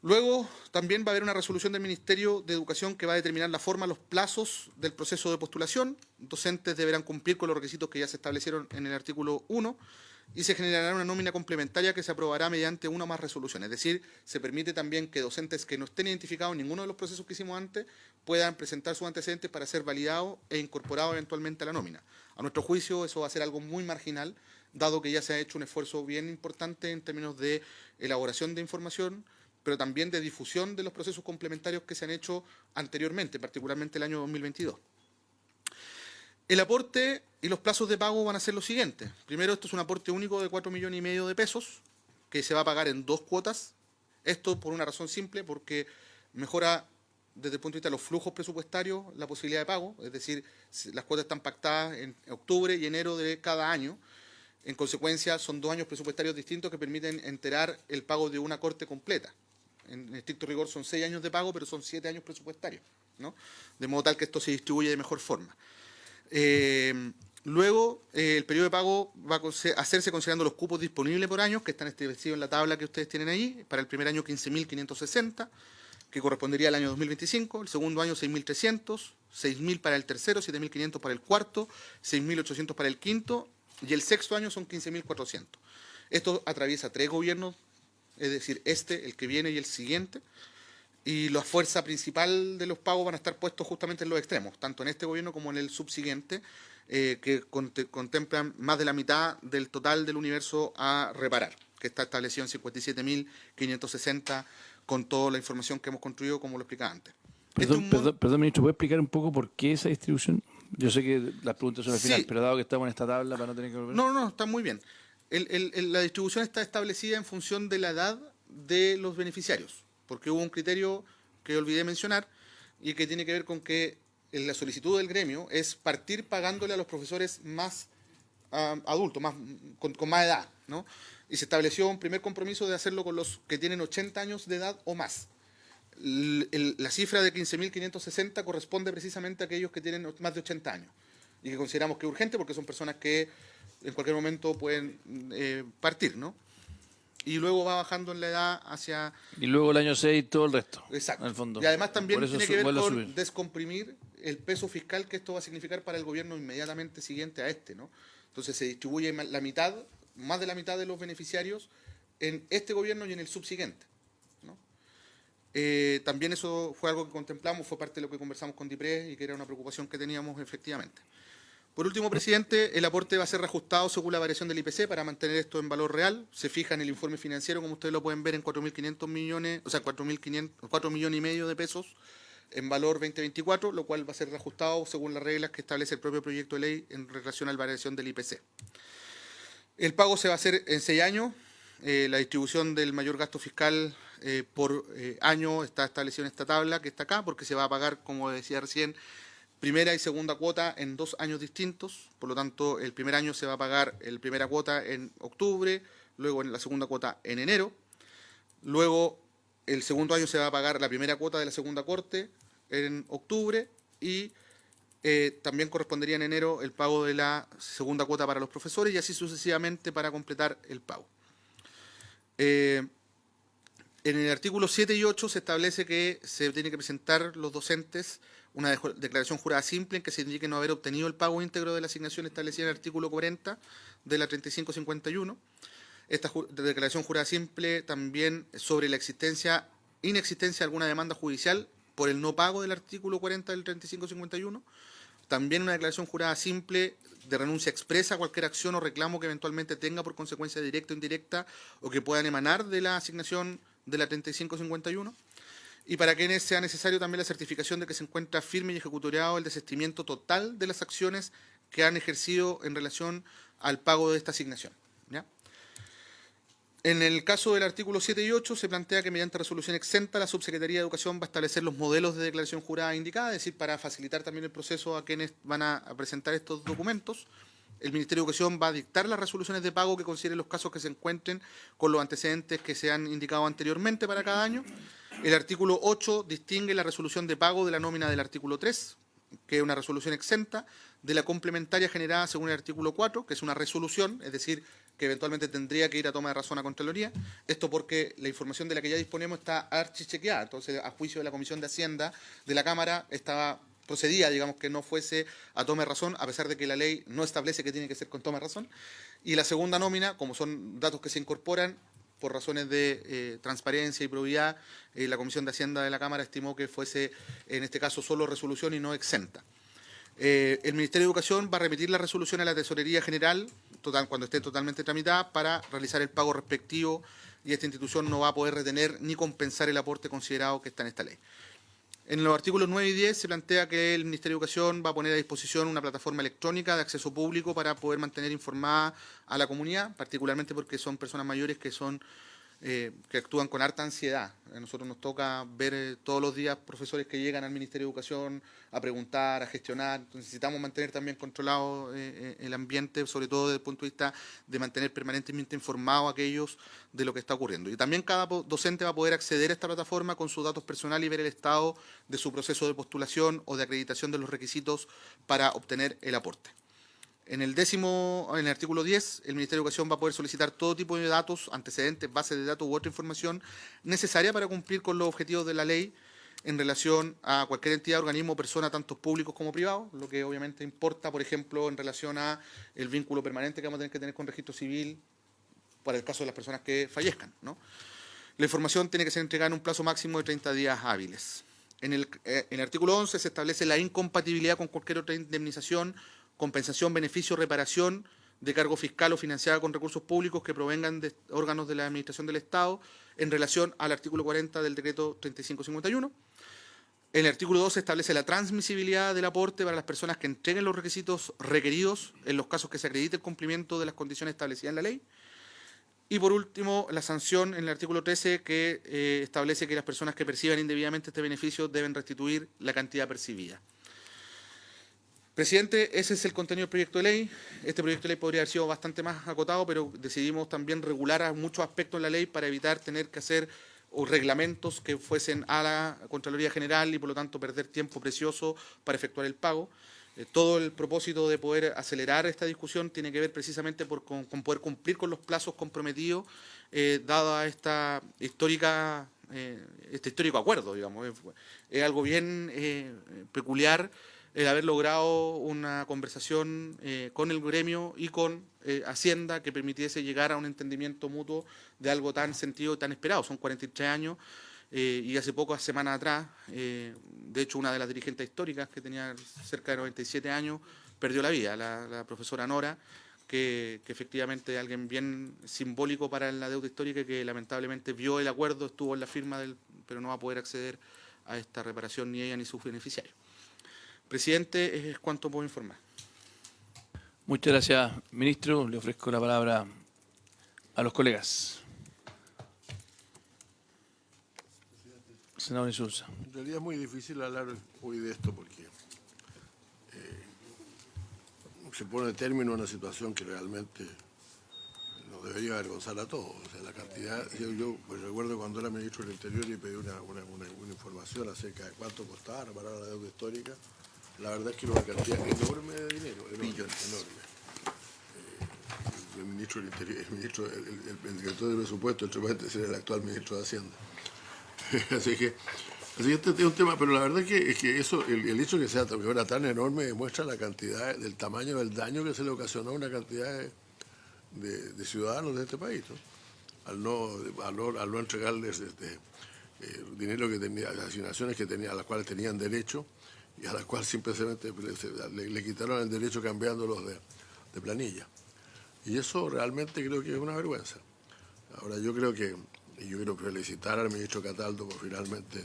Luego, también va a haber una resolución del Ministerio de Educación que va a determinar la forma, los plazos del proceso de postulación. Docentes deberán cumplir con los requisitos que ya se establecieron en el artículo 1 y se generará una nómina complementaria que se aprobará mediante una o más resoluciones. Es decir, se permite también que docentes que no estén identificados en ninguno de los procesos que hicimos antes puedan presentar sus antecedentes para ser validados e incorporados eventualmente a la nómina. A nuestro juicio, eso va a ser algo muy marginal, dado que ya se ha hecho un esfuerzo bien importante en términos de elaboración de información, pero también de difusión de los procesos complementarios que se han hecho anteriormente, particularmente el año 2022. El aporte y los plazos de pago van a ser los siguientes. Primero, esto es un aporte único de 4,5 millones de pesos, que se va a pagar en 2 cuotas. Esto por una razón simple, porque mejora desde el punto de vista de los flujos presupuestarios la posibilidad de pago, es decir, las cuotas están pactadas en octubre y enero de cada año. En consecuencia, son 2 años presupuestarios distintos que permiten enterar el pago de una corte completa. En estricto rigor son 6 años de pago, pero son 7 años presupuestarios, ¿no? De modo tal que esto se distribuye de mejor forma. Luego, el periodo de pago va a hacerse considerando los cupos disponibles por años, que están establecidos en la tabla que ustedes tienen ahí. Para el primer año, 15.560, que correspondería al año 2025. El segundo año, 6.300. 6.000 para el tercero, 7.500 para el cuarto, 6.800 para el quinto. Y el sexto año son 15.400. Esto atraviesa 3 gobiernos, es decir, el que viene y el siguiente. Y la fuerza principal de los pagos van a estar puestos justamente en los extremos, tanto en este gobierno como en el subsiguiente, que contemplan más de la mitad del total del universo a reparar, que está establecido en 57.560 con toda la información que hemos construido, como lo explicaba antes. Perdón, ministro, ¿puede explicar un poco por qué esa distribución? Yo sé que las preguntas son al final, Sí. pero dado que estamos en esta tabla para no tener que volver. No, está muy bien. La distribución está establecida en función de la edad de los beneficiarios, porque hubo un criterio que olvidé mencionar y que tiene que ver con que la solicitud del gremio es partir pagándole a los profesores más adultos, con más edad, ¿no? Y se estableció un primer compromiso de hacerlo con los que tienen 80 años de edad o más. La cifra de 15.560 corresponde precisamente a aquellos que tienen más de 80 años y que consideramos que es urgente porque son personas que en cualquier momento pueden partir, ¿no? Y luego va bajando en la edad hacia... Y luego el año 6 todo el resto. Exacto. En el fondo. Y además también Por eso tiene que ver vuelve a con subir. descomprimir el peso fiscal que esto va a significar para el gobierno inmediatamente siguiente a este, ¿no? Entonces se distribuye la mitad, más de la mitad de los beneficiarios en este gobierno y en el subsiguiente, ¿no? También eso fue algo que contemplamos, fue parte de lo que conversamos con DIPRES y que era una preocupación que teníamos efectivamente. Por último, presidente, el aporte va a ser reajustado según la variación del IPC para mantener esto en valor real. Se fija en el informe financiero, como ustedes lo pueden ver, en 4.500 millones, o sea, 4 millones y medio de pesos en valor 2024, lo cual va a ser reajustado según las reglas que establece el propio proyecto de ley en relación a la variación del IPC. El pago se va a hacer en 6 años. La distribución del mayor gasto fiscal por año está establecida en esta tabla que está acá, porque se va a pagar, como decía recién, primera y segunda cuota en 2 años distintos. Por lo tanto, el primer año se va a pagar la primera cuota en octubre, luego en la segunda cuota en enero. Luego, el segundo año se va a pagar la primera cuota de la segunda corte en octubre y también correspondería en enero el pago de la segunda cuota para los profesores y así sucesivamente para completar el pago. En el artículo 7 y 8 se establece que se tiene que presentar los docentes una declaración jurada simple en que se indique no haber obtenido el pago íntegro de la asignación establecida en el artículo 40 de la 3551. Esta declaración jurada simple también sobre la inexistencia de alguna demanda judicial por el no pago del artículo 40 del 3551. También una declaración jurada simple de renuncia expresa a cualquier acción o reclamo que eventualmente tenga por consecuencia directa o indirecta o que puedan emanar de la asignación de la 3551. Y para quienes sea necesario también la certificación de que se encuentra firme y ejecutoriado el desistimiento total de las acciones que han ejercido en relación al pago de esta asignación, ¿ya? En el caso del artículo 7 y 8 se plantea que mediante resolución exenta la Subsecretaría de Educación va a establecer los modelos de declaración jurada indicada, es decir, para facilitar también el proceso a quienes van a presentar estos documentos. El Ministerio de Educación va a dictar las resoluciones de pago que consideren los casos que se encuentren con los antecedentes que se han indicado anteriormente para cada año. El artículo 8 distingue la resolución de pago de la nómina del artículo 3, que es una resolución exenta, de la complementaria generada según el artículo 4, que es una resolución, es decir, que eventualmente tendría que ir a toma de razón a Contraloría. Esto porque la información de la que ya disponemos está archichequeada, entonces a juicio de la Comisión de Hacienda de la Cámara procedía, digamos, que no fuese a toma de razón, a pesar de que la ley no establece que tiene que ser con toma de razón. Y la segunda nómina, como son datos que se incorporan por razones de transparencia y probidad, la Comisión de Hacienda de la Cámara estimó que fuese, en este caso, solo resolución y no exenta. El Ministerio de Educación va a remitir la resolución a la Tesorería General cuando esté totalmente tramitada para realizar el pago respectivo y esta institución no va a poder retener ni compensar el aporte considerado que está en esta ley. En los artículos 9 y 10 se plantea que el Ministerio de Educación va a poner a disposición una plataforma electrónica de acceso público para poder mantener informada a la comunidad, particularmente porque son personas mayores que son que actúan con harta ansiedad. A nosotros nos toca ver todos los días profesores que llegan al Ministerio de Educación a preguntar, a gestionar. Entonces, necesitamos mantener también controlado el ambiente, sobre todo desde el punto de vista de mantener permanentemente informados a aquellos de lo que está ocurriendo. Y también cada docente va a poder acceder a esta plataforma con sus datos personales y ver el estado de su proceso de postulación o de acreditación de los requisitos para obtener el aporte. En el artículo 10, el Ministerio de Educación va a poder solicitar todo tipo de datos, antecedentes, bases de datos u otra información necesaria para cumplir con los objetivos de la ley en relación a cualquier entidad, organismo o persona, tanto públicos como privados, lo que obviamente importa, por ejemplo, en relación a el vínculo permanente que vamos a tener con registro civil para el caso de las personas que fallezcan, ¿no? La información tiene que ser entregada en un plazo máximo de 30 días hábiles. En el artículo 11 se establece la incompatibilidad con cualquier otra indemnización, compensación, beneficio, reparación de cargo fiscal o financiada con recursos públicos que provengan de órganos de la Administración del Estado en relación al artículo 40 del decreto 3551. El artículo 12 establece la transmisibilidad del aporte para las personas que entreguen los requisitos requeridos en los casos que se acredite el cumplimiento de las condiciones establecidas en la ley. Y por último, la sanción en el artículo 13 que establece que las personas que perciban indebidamente este beneficio deben restituir la cantidad percibida. Presidente, ese es el contenido del proyecto de ley. Este proyecto de ley podría haber sido bastante más acotado, pero decidimos también regular a muchos aspectos de la ley para evitar tener que hacer reglamentos que fuesen a la Contraloría General y por lo tanto perder tiempo precioso para efectuar el pago. Todo el propósito de poder acelerar esta discusión tiene que ver precisamente con poder cumplir con los plazos comprometidos, dada este histórico acuerdo, digamos. Es algo bien peculiar el haber logrado una conversación con el gremio y con Hacienda que permitiese llegar a un entendimiento mutuo de algo tan sentido y tan esperado. Son 43 años y hace pocas semanas atrás, de hecho una de las dirigentes históricas que tenía cerca de 97 años perdió la vida, la profesora Nora, que efectivamente es alguien bien simbólico para la deuda histórica y que lamentablemente vio el acuerdo, estuvo en la firma pero no va a poder acceder a esta reparación ni ella ni sus beneficiarios. Presidente, es cuanto puedo informar. Muchas gracias, ministro. Le ofrezco la palabra a los colegas. Senador Insulza. En realidad es muy difícil hablar hoy de esto porque se pone término a una situación que realmente nos debería avergonzar a todos. O sea, la cantidad, yo pues recuerdo cuando era ministro del Interior y pedí una información acerca de cuánto costaba reparar la deuda histórica. La verdad es que era una cantidad enorme de dinero, enorme. El ministro del Interior, el director de presupuesto, entre paréntesis, era el actual ministro de Hacienda. Así que este es un tema, pero la verdad es que eso, el hecho de que fuera tan enorme demuestra la cantidad, del tamaño del daño que se le ocasionó a una cantidad de ciudadanos de este país, ¿no? Al no entregarles dinero que tenía, asignaciones que tenía, a las cuales tenían derecho y a las cuales simplemente le quitaron el derecho cambiándolos de planilla. Y eso realmente creo que es una vergüenza. Ahora yo quiero felicitar al ministro Cataldo por finalmente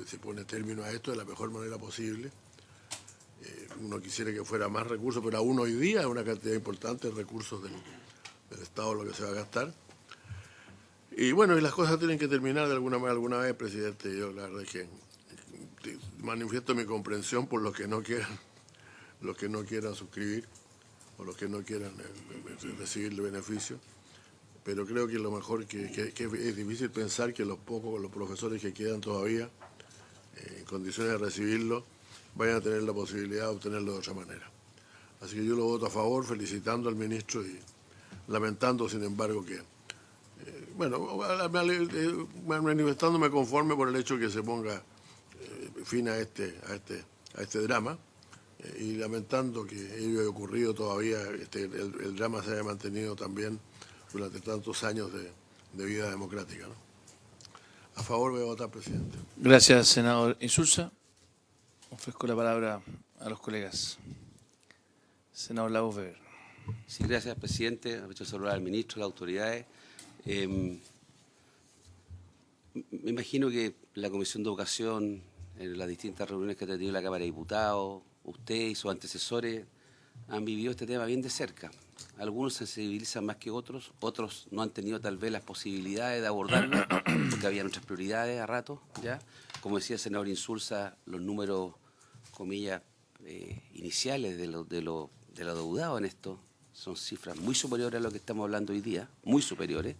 se pone término a esto de la mejor manera posible. Uno quisiera que fuera más recursos, pero aún hoy día es una cantidad importante de recursos del Estado lo que se va a gastar. Y bueno, y las cosas tienen que terminar de alguna vez, presidente. Yo la verdad es que manifiesto mi comprensión por los que no quieran suscribir o los que no quieran recibir el beneficio. Pero creo que lo mejor que es difícil pensar que los profesores que quedan todavía en condiciones de recibirlo vayan a tener la posibilidad de obtenerlo de otra manera. Así que yo lo voto a favor, felicitando al ministro y lamentando, sin embargo, que manifestándome conforme por el hecho que se ponga fin a este drama y lamentando que ello haya ocurrido todavía, el drama se haya mantenido también durante tantos años de vida democrática, ¿no? A favor voy a votar, presidente. Gracias, senador Insulza. Ofrezco la palabra a los colegas. Senador Lagos Weber. Sí, gracias, presidente. Aprovecho de saludar al ministro, a las autoridades. Me imagino que la Comisión de Educación, en las distintas reuniones que ha tenido la Cámara de Diputados, usted y sus antecesores han vivido este tema bien de cerca. Algunos se sensibilizan más que otros no han tenido tal vez las posibilidades de abordarlo, porque habían otras prioridades a rato, ¿ya? Como decía el senador Insulza, los números, comillas, iniciales de lo adeudado en esto son cifras muy superiores a lo que estamos hablando hoy día, muy superiores.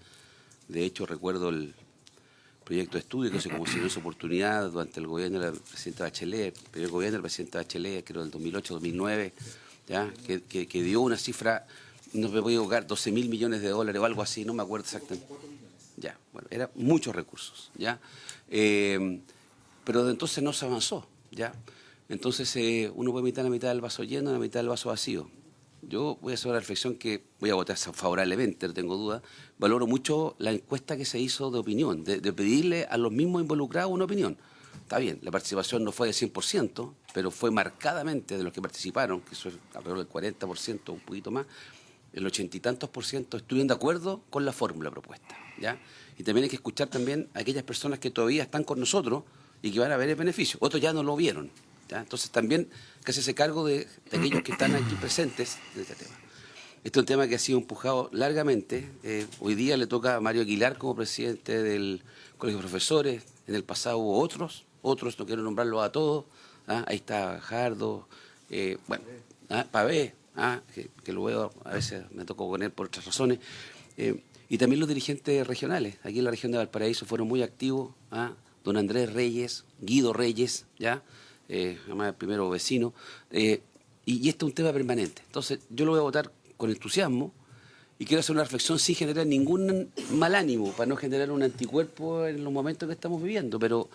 De hecho, recuerdo el proyecto de estudio que se consideró esa oportunidad durante el gobierno de la presidenta Bachelet, el primer gobierno de la presidenta Bachelet, creo del 2008-2009, ¿ya? Que dio una cifra, no me voy a equivocar, 12.000 millones de dólares o algo así, no me acuerdo exactamente. Ya, bueno, eran muchos recursos, ¿ya? Pero de entonces no se avanzó, ¿ya? Entonces uno puede mirar la mitad del vaso lleno y la mitad del vaso vacío. Yo voy a hacer una reflexión que voy a votar favorablemente, no tengo duda. Valoro mucho la encuesta que se hizo de opinión, de pedirle a los mismos involucrados una opinión. Está bien, la participación no fue de 100%, pero fue marcadamente de los que participaron, que eso es alrededor del 40%, un poquito más, el 80 y tantos por ciento estuvieron de acuerdo con la fórmula propuesta, ¿ya? Y también hay que escuchar también a aquellas personas que todavía están con nosotros y que van a ver el beneficio. Otros ya no lo vieron, ¿ya? Entonces también que se hace cargo de aquellos que están aquí presentes en este tema. Este es un tema que ha sido empujado largamente. Hoy día le toca a Mario Aguilar como presidente del Colegio de Profesores. En el pasado hubo otros, no quiero nombrarlos a todos. Ahí está Jardo, Pavé, que lo veo, a veces me tocó con él por otras razones. Y también los dirigentes regionales. Aquí en la región de Valparaíso fueron muy activos. Don Andrés Reyes, Guido Reyes, ¿ya? Además el primero vecino. Y este es un tema permanente. Entonces yo lo voy a votar con entusiasmo y quiero hacer una reflexión sin generar ningún mal ánimo, para no generar un anticuerpo en los momentos que estamos viviendo. Pero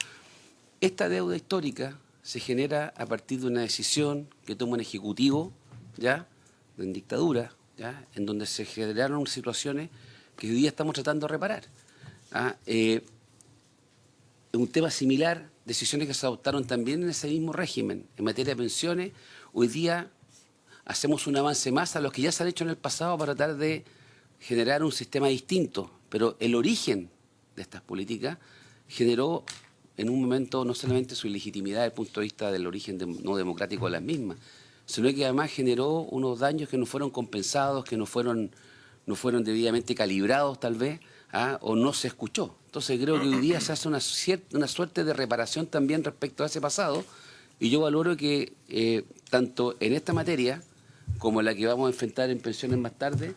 esta deuda histórica se genera a partir de una decisión que toma un ejecutivo, ¿ya?, en dictadura, ¿ya?, en donde se generaron situaciones que hoy día estamos tratando de reparar. Un tema similar, decisiones que se adoptaron también en ese mismo régimen. En materia de pensiones, hoy día hacemos un avance más a los que ya se han hecho en el pasado para tratar de generar un sistema distinto. Pero el origen de estas políticas generó en un momento no solamente su ilegitimidad desde el punto de vista del origen no democrático de las mismas, sino que además generó unos daños que no fueron compensados, que no fueron debidamente calibrados tal vez, o no se escuchó. Entonces creo que hoy día se hace una suerte de reparación también respecto a ese pasado, y yo valoro que tanto en esta materia como en la que vamos a enfrentar en pensiones más tarde,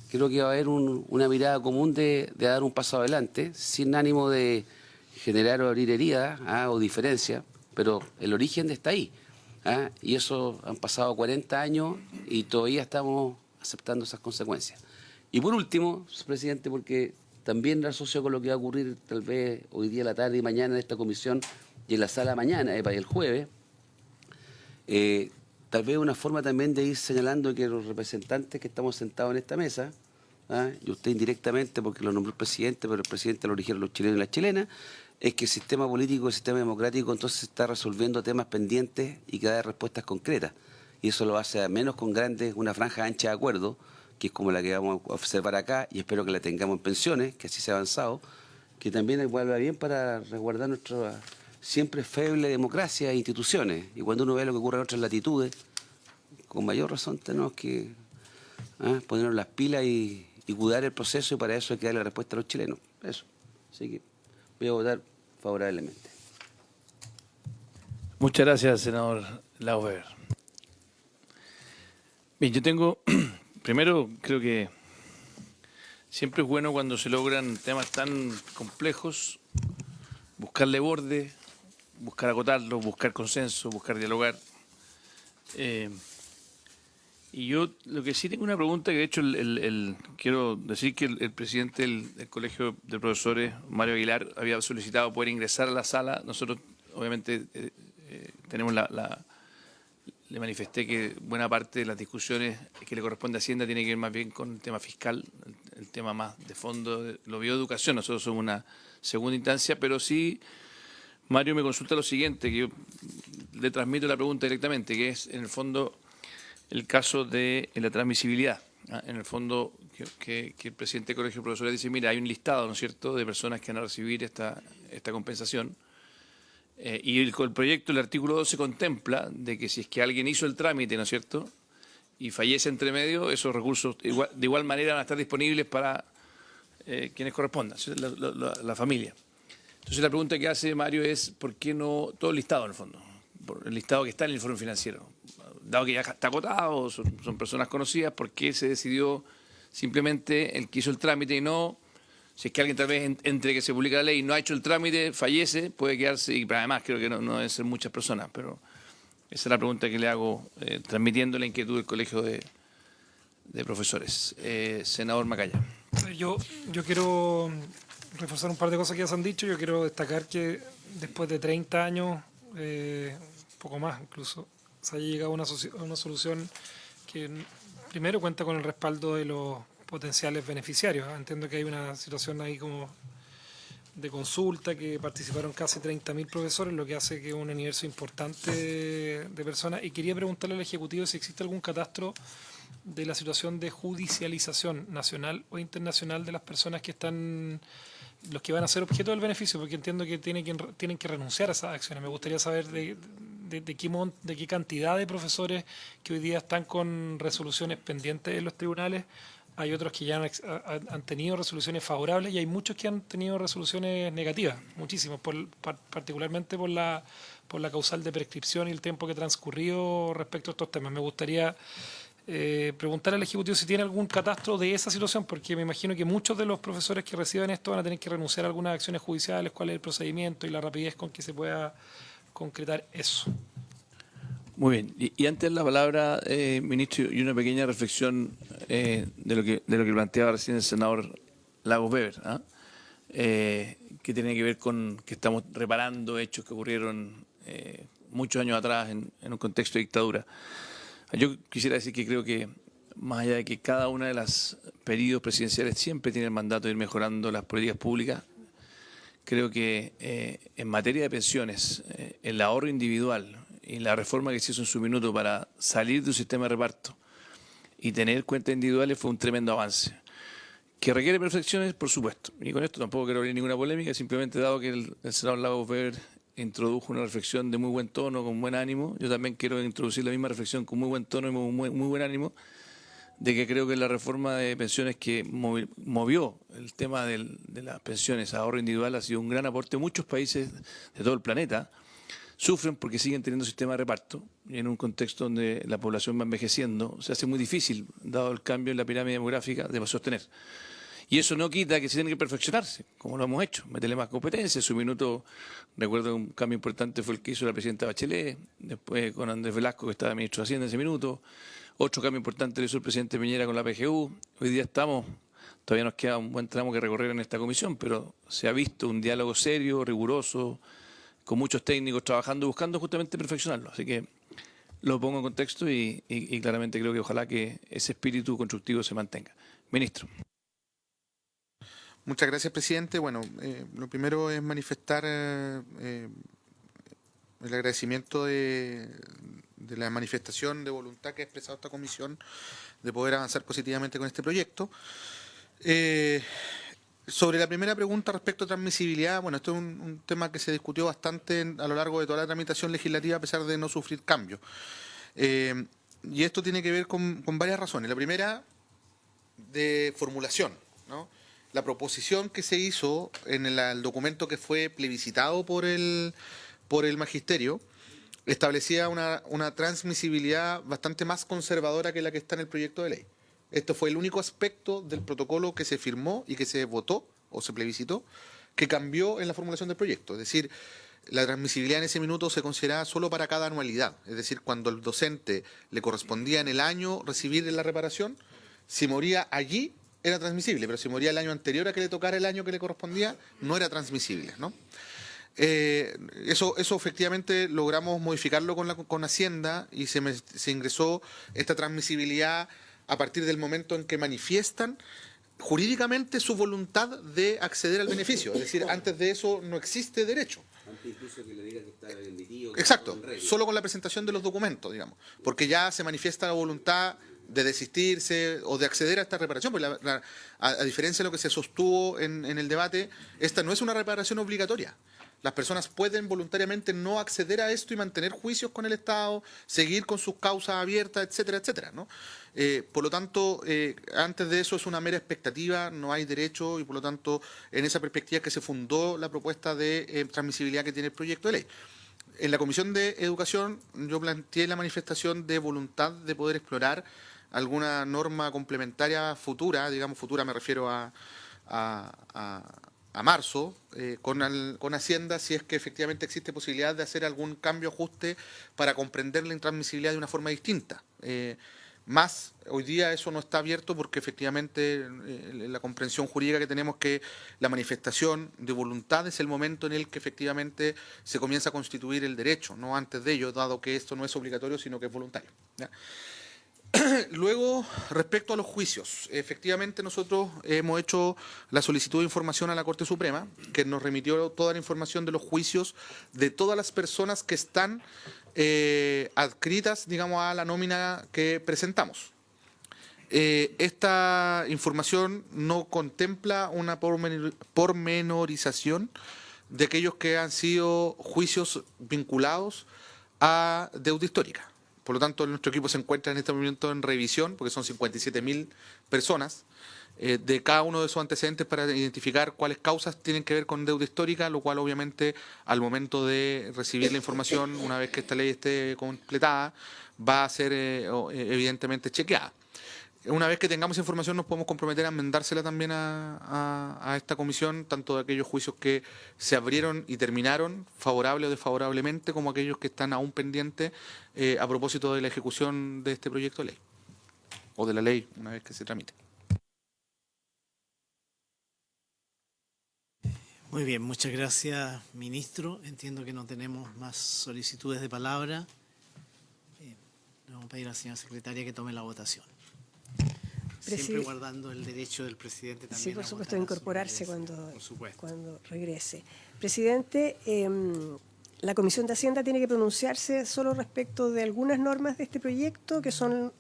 creo que va a haber una mirada común de dar un paso adelante, sin ánimo de generar o abrir heridas o diferencias, pero el origen está ahí. Y eso han pasado 40 años y todavía estamos aceptando esas consecuencias. Y por último, presidente, porque también lo asocio con lo que va a ocurrir tal vez hoy día, la tarde y mañana en esta comisión y en la sala mañana, para el jueves, tal vez una forma también de ir señalando que los representantes que estamos sentados en esta mesa, y usted indirectamente porque lo nombró el presidente, pero el presidente lo eligieron los chilenos y las chilenas, es que el sistema político, el sistema democrático entonces está resolviendo temas pendientes y que da respuestas concretas. Y eso lo hace a menos con una franja ancha de acuerdo, que es como la que vamos a observar acá, y espero que la tengamos en pensiones, que así se ha avanzado, que también vuelva bien para resguardar nuestra siempre feble democracia e instituciones. Y cuando uno ve lo que ocurre en otras latitudes, con mayor razón tenemos que ponernos las pilas y cuidar el proceso, y para eso hay que darle respuesta a los chilenos. Eso. Así que voy a votar favorablemente. Muchas gracias, senador Lauber. Bien, yo tengo, primero creo que siempre es bueno cuando se logran temas tan complejos, buscarle borde, buscar acotarlo, buscar consenso, buscar dialogar. Y yo lo que sí tengo una pregunta, que de hecho quiero decir que el presidente del Colegio de Profesores, Mario Aguilar, había solicitado poder ingresar a la sala. Nosotros obviamente tenemos le manifesté que buena parte de las discusiones que le corresponde a Hacienda tiene que ver más bien con el tema fiscal, el tema más de fondo, lo bioeducación. Nosotros somos una segunda instancia, pero sí Mario me consulta lo siguiente, que yo le transmito la pregunta directamente, que es en el fondo el caso de la transmisibilidad. En el fondo, que el presidente del Colegio de Profesores dice, mira, hay un listado, ¿no es cierto?, de personas que van a recibir esta compensación. Y el proyecto, el artículo 12, contempla de que si es que alguien hizo el trámite, ¿no es cierto?, y fallece entre medio, esos recursos de igual manera van a estar disponibles para quienes correspondan, la familia. Entonces la pregunta que hace Mario es ¿por qué no todo el listado en el fondo? Por el listado que está en el informe financiero. Dado que ya está acotado, son personas conocidas, ¿por qué se decidió simplemente el que hizo el trámite y no, si es que alguien tal vez entre que se publica la ley y no ha hecho el trámite, fallece, puede quedarse, y además creo que no deben ser muchas personas, pero esa es la pregunta que le hago, transmitiendo la inquietud del Colegio de Profesores. Senador Macaya. Yo quiero reforzar un par de cosas que ya se han dicho. Yo quiero destacar que después de 30 años, poco más incluso, se haya llegado a una solución que primero cuenta con el respaldo de los potenciales beneficiarios. Entiendo que hay una situación ahí como de consulta, que participaron casi 30.000 profesores, lo que hace que un universo importante de personas. Y quería preguntarle al Ejecutivo si existe algún catastro de la situación de judicialización nacional o internacional de las personas que están, los que van a ser objeto del beneficio, porque entiendo que tienen que renunciar a esas acciones. Me gustaría saber de qué cantidad de profesores que hoy día están con resoluciones pendientes en los tribunales. Hay otros que ya han tenido resoluciones favorables y hay muchos que han tenido resoluciones negativas, muchísimos, particularmente por la causal de prescripción y el tiempo que ha transcurrido respecto a estos temas. Me gustaría preguntar al Ejecutivo si tiene algún catastro de esa situación, porque me imagino que muchos de los profesores que reciban esto van a tener que renunciar a algunas acciones judiciales, cuál es el procedimiento y la rapidez con que se pueda concretar eso. Muy bien. Y antes la palabra, ministro, y una pequeña reflexión de lo que planteaba recién el senador Lagos Weber, que tiene que ver con que estamos reparando hechos que ocurrieron muchos años atrás en un contexto de dictadura. Yo quisiera decir que creo que, más allá de que cada una de las periodos presidenciales siempre tiene el mandato de ir mejorando las políticas públicas, creo que en materia de pensiones, el ahorro individual y la reforma que se hizo en su minuto para salir de un sistema de reparto y tener cuentas individuales fue un tremendo avance. ¿Que requiere perfecciones? Por supuesto. Y con esto tampoco quiero abrir ninguna polémica, simplemente dado que el senador Lagos Weber introdujo una reflexión de muy buen tono, con buen ánimo, yo también quiero introducir la misma reflexión con muy buen tono y muy buen ánimo, de que creo que la reforma de pensiones que movió el tema de las pensiones a ahorro individual ha sido un gran aporte. Muchos países de todo el planeta sufren porque siguen teniendo sistema de reparto y en un contexto donde la población va envejeciendo se hace muy difícil, dado el cambio en la pirámide demográfica, de sostener. Y eso no quita que se tiene que perfeccionarse, como lo hemos hecho, meterle más competencia. En su minuto, recuerdo que un cambio importante fue el que hizo la presidenta Bachelet, después con Andrés Velasco, que estaba ministro de Hacienda en ese minuto. Otro cambio importante lo hizo el presidente Piñera con la PGU. Hoy día todavía nos queda un buen tramo que recorrer en esta comisión, pero se ha visto un diálogo serio, riguroso, con muchos técnicos trabajando, buscando justamente perfeccionarlo. Así que lo pongo en contexto y claramente creo que ojalá que ese espíritu constructivo se mantenga. Ministro. Muchas gracias, presidente. Bueno, lo primero es manifestar el agradecimiento de la manifestación de voluntad que ha expresado esta comisión de poder avanzar positivamente con este proyecto. Sobre la primera pregunta respecto a transmisibilidad, bueno, esto es un tema que se discutió bastante a lo largo de toda la tramitación legislativa a pesar de no sufrir cambios. Y esto tiene que ver con varias razones. La primera, de formulación, ¿no? La proposición que se hizo en el documento que fue plebiscitado por el magisterio establecía una transmisibilidad bastante más conservadora que la que está en el proyecto de ley. Esto fue el único aspecto del protocolo que se firmó y que se votó o se plebiscitó que cambió en la formulación del proyecto. Es decir, la transmisibilidad en ese minuto se consideraba solo para cada anualidad. Es decir, cuando al docente le correspondía en el año recibir la reparación, si moría allí era transmisible, pero si moría el año anterior a que le tocara el año que le correspondía, no era transmisible, ¿no? Eso efectivamente logramos modificarlo con Hacienda y se ingresó esta transmisibilidad a partir del momento en que manifiestan jurídicamente su voluntad de acceder al beneficio. Es decir, antes de eso no existe derecho. Antes incluso que le diga que está el litigio. Exacto, solo con la presentación de los documentos, digamos, porque ya se manifiesta la voluntad de desistirse o de acceder a esta reparación, porque a diferencia de lo que se sostuvo en el debate, esta no es una reparación obligatoria. Las personas pueden voluntariamente no acceder a esto y mantener juicios con el Estado, seguir con sus causas abiertas, etcétera, etcétera, ¿no? Por lo tanto, antes de eso es una mera expectativa, no hay derecho y por lo tanto en esa perspectiva es que se fundó la propuesta de transmisibilidad que tiene el proyecto de ley. En la Comisión de Educación yo planteé la manifestación de voluntad de poder explorar alguna norma complementaria futura, digamos futura me refiero a marzo, con Hacienda, si es que efectivamente existe posibilidad de hacer algún cambio, ajuste para comprender la intransmisibilidad de una forma distinta. Más, hoy día eso no está abierto porque efectivamente la comprensión jurídica que tenemos que la manifestación de voluntad es el momento en el que efectivamente se comienza a constituir el derecho, no antes de ello, dado que esto no es obligatorio, sino que es voluntario, ¿ya? Luego, respecto a los juicios, efectivamente nosotros hemos hecho la solicitud de información a la Corte Suprema, que nos remitió toda la información de los juicios de todas las personas que están adscritas, digamos, a la nómina que presentamos. Esta información no contempla una pormenorización de aquellos que han sido juicios vinculados a deuda histórica. Por lo tanto, nuestro equipo se encuentra en este momento en revisión, porque son 57.000 personas, de cada uno de esos antecedentes para identificar cuáles causas tienen que ver con deuda histórica, lo cual obviamente al momento de recibir la información, una vez que esta ley esté completada, va a ser evidentemente chequeada. Una vez que tengamos información nos podemos comprometer a enmendársela también a esta comisión, tanto de aquellos juicios que se abrieron y terminaron, favorable o desfavorablemente, como aquellos que están aún pendientes a propósito de la ejecución de este proyecto de ley, o de la ley, una vez que se tramite. Muy bien, muchas gracias, ministro. Entiendo que no tenemos más solicitudes de palabra. Le vamos a pedir a la señora secretaria que tome la votación. Siempre guardando el derecho del presidente también. Sí, por supuesto, a incorporarse cuando regrese. Presidente, la Comisión de Hacienda tiene que pronunciarse solo respecto de algunas normas de este proyecto, que son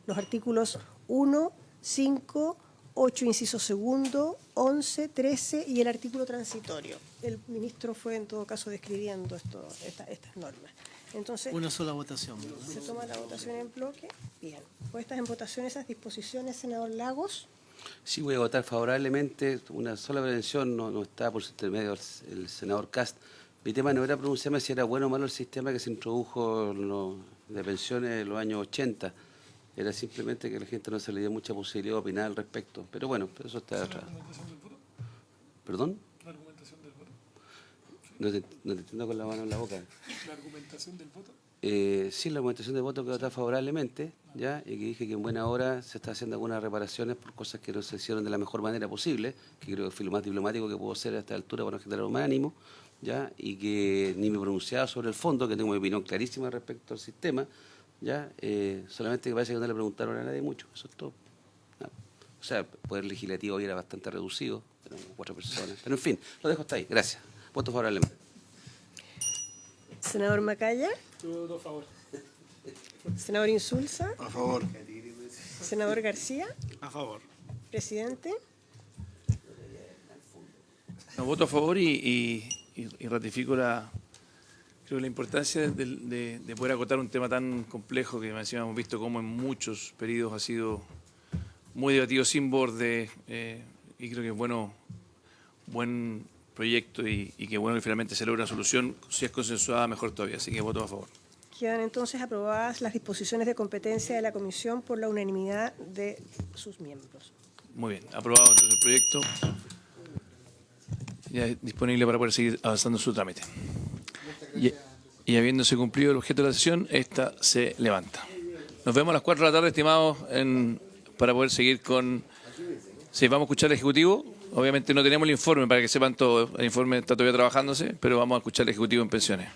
los artículos 1, 5, 8, inciso segundo, 11, 13 y el artículo transitorio. El ministro fue, en todo caso, describiendo estas normas. Entonces, una sola votación, ¿verdad? ¿Se toma la votación en bloque? Bien. ¿Puestas en votación esas disposiciones, senador Lagos? Sí, voy a votar favorablemente. Una sola prevención, no está por su intermedio el senador Cast. Mi tema no era pronunciarme si era bueno o malo el sistema que se introdujo de pensiones en los años 80. Era simplemente que a la gente no se le dio mucha posibilidad de opinar al respecto. Pero bueno, eso está atrás. ¿Perdón? ¿La argumentación del voto? No te entiendo con la mano en la boca. ¿La argumentación del voto? Sí, la argumentación del voto que votar favorablemente, ¿ya? Y que dije que en buena hora se está haciendo algunas reparaciones por cosas que no se hicieron de la mejor manera posible, que creo que fue lo más diplomático que puedo hacer a esta altura para no generar un mal ánimo, ¿ya? Y que ni me pronunciaba sobre el fondo, que tengo mi opinión clarísima respecto al sistema, ¿ya? Solamente que parece que no le preguntaron a nadie mucho, eso es todo. ¿No? O sea, el poder legislativo hoy era bastante reducido, eran 4 personas, pero en fin, lo dejo hasta ahí, gracias. Voto favorablemente. Senador Macaya. Yo voto a favor. Senador Insulza. A favor. Senador García. A favor. Presidente. No, voto a favor y ratifico la importancia de poder acotar un tema tan complejo que encima hemos visto cómo en muchos periodos ha sido muy debatido sin borde y creo que es buen proyecto y que bueno que finalmente se logra una solución, si es consensuada mejor todavía, así que voto a favor. Quedan entonces aprobadas las disposiciones de competencia de la Comisión por la unanimidad de sus miembros. Muy bien, aprobado entonces el proyecto, ya es disponible para poder seguir avanzando en su trámite. Y habiéndose cumplido el objeto de la sesión, esta se levanta. Nos vemos a las 4 de la tarde, estimados, para poder seguir con... Sí, vamos a escuchar al Ejecutivo. Obviamente no tenemos el informe para que sepan todo. El informe está todavía trabajándose, pero vamos a escuchar al Ejecutivo en pensiones.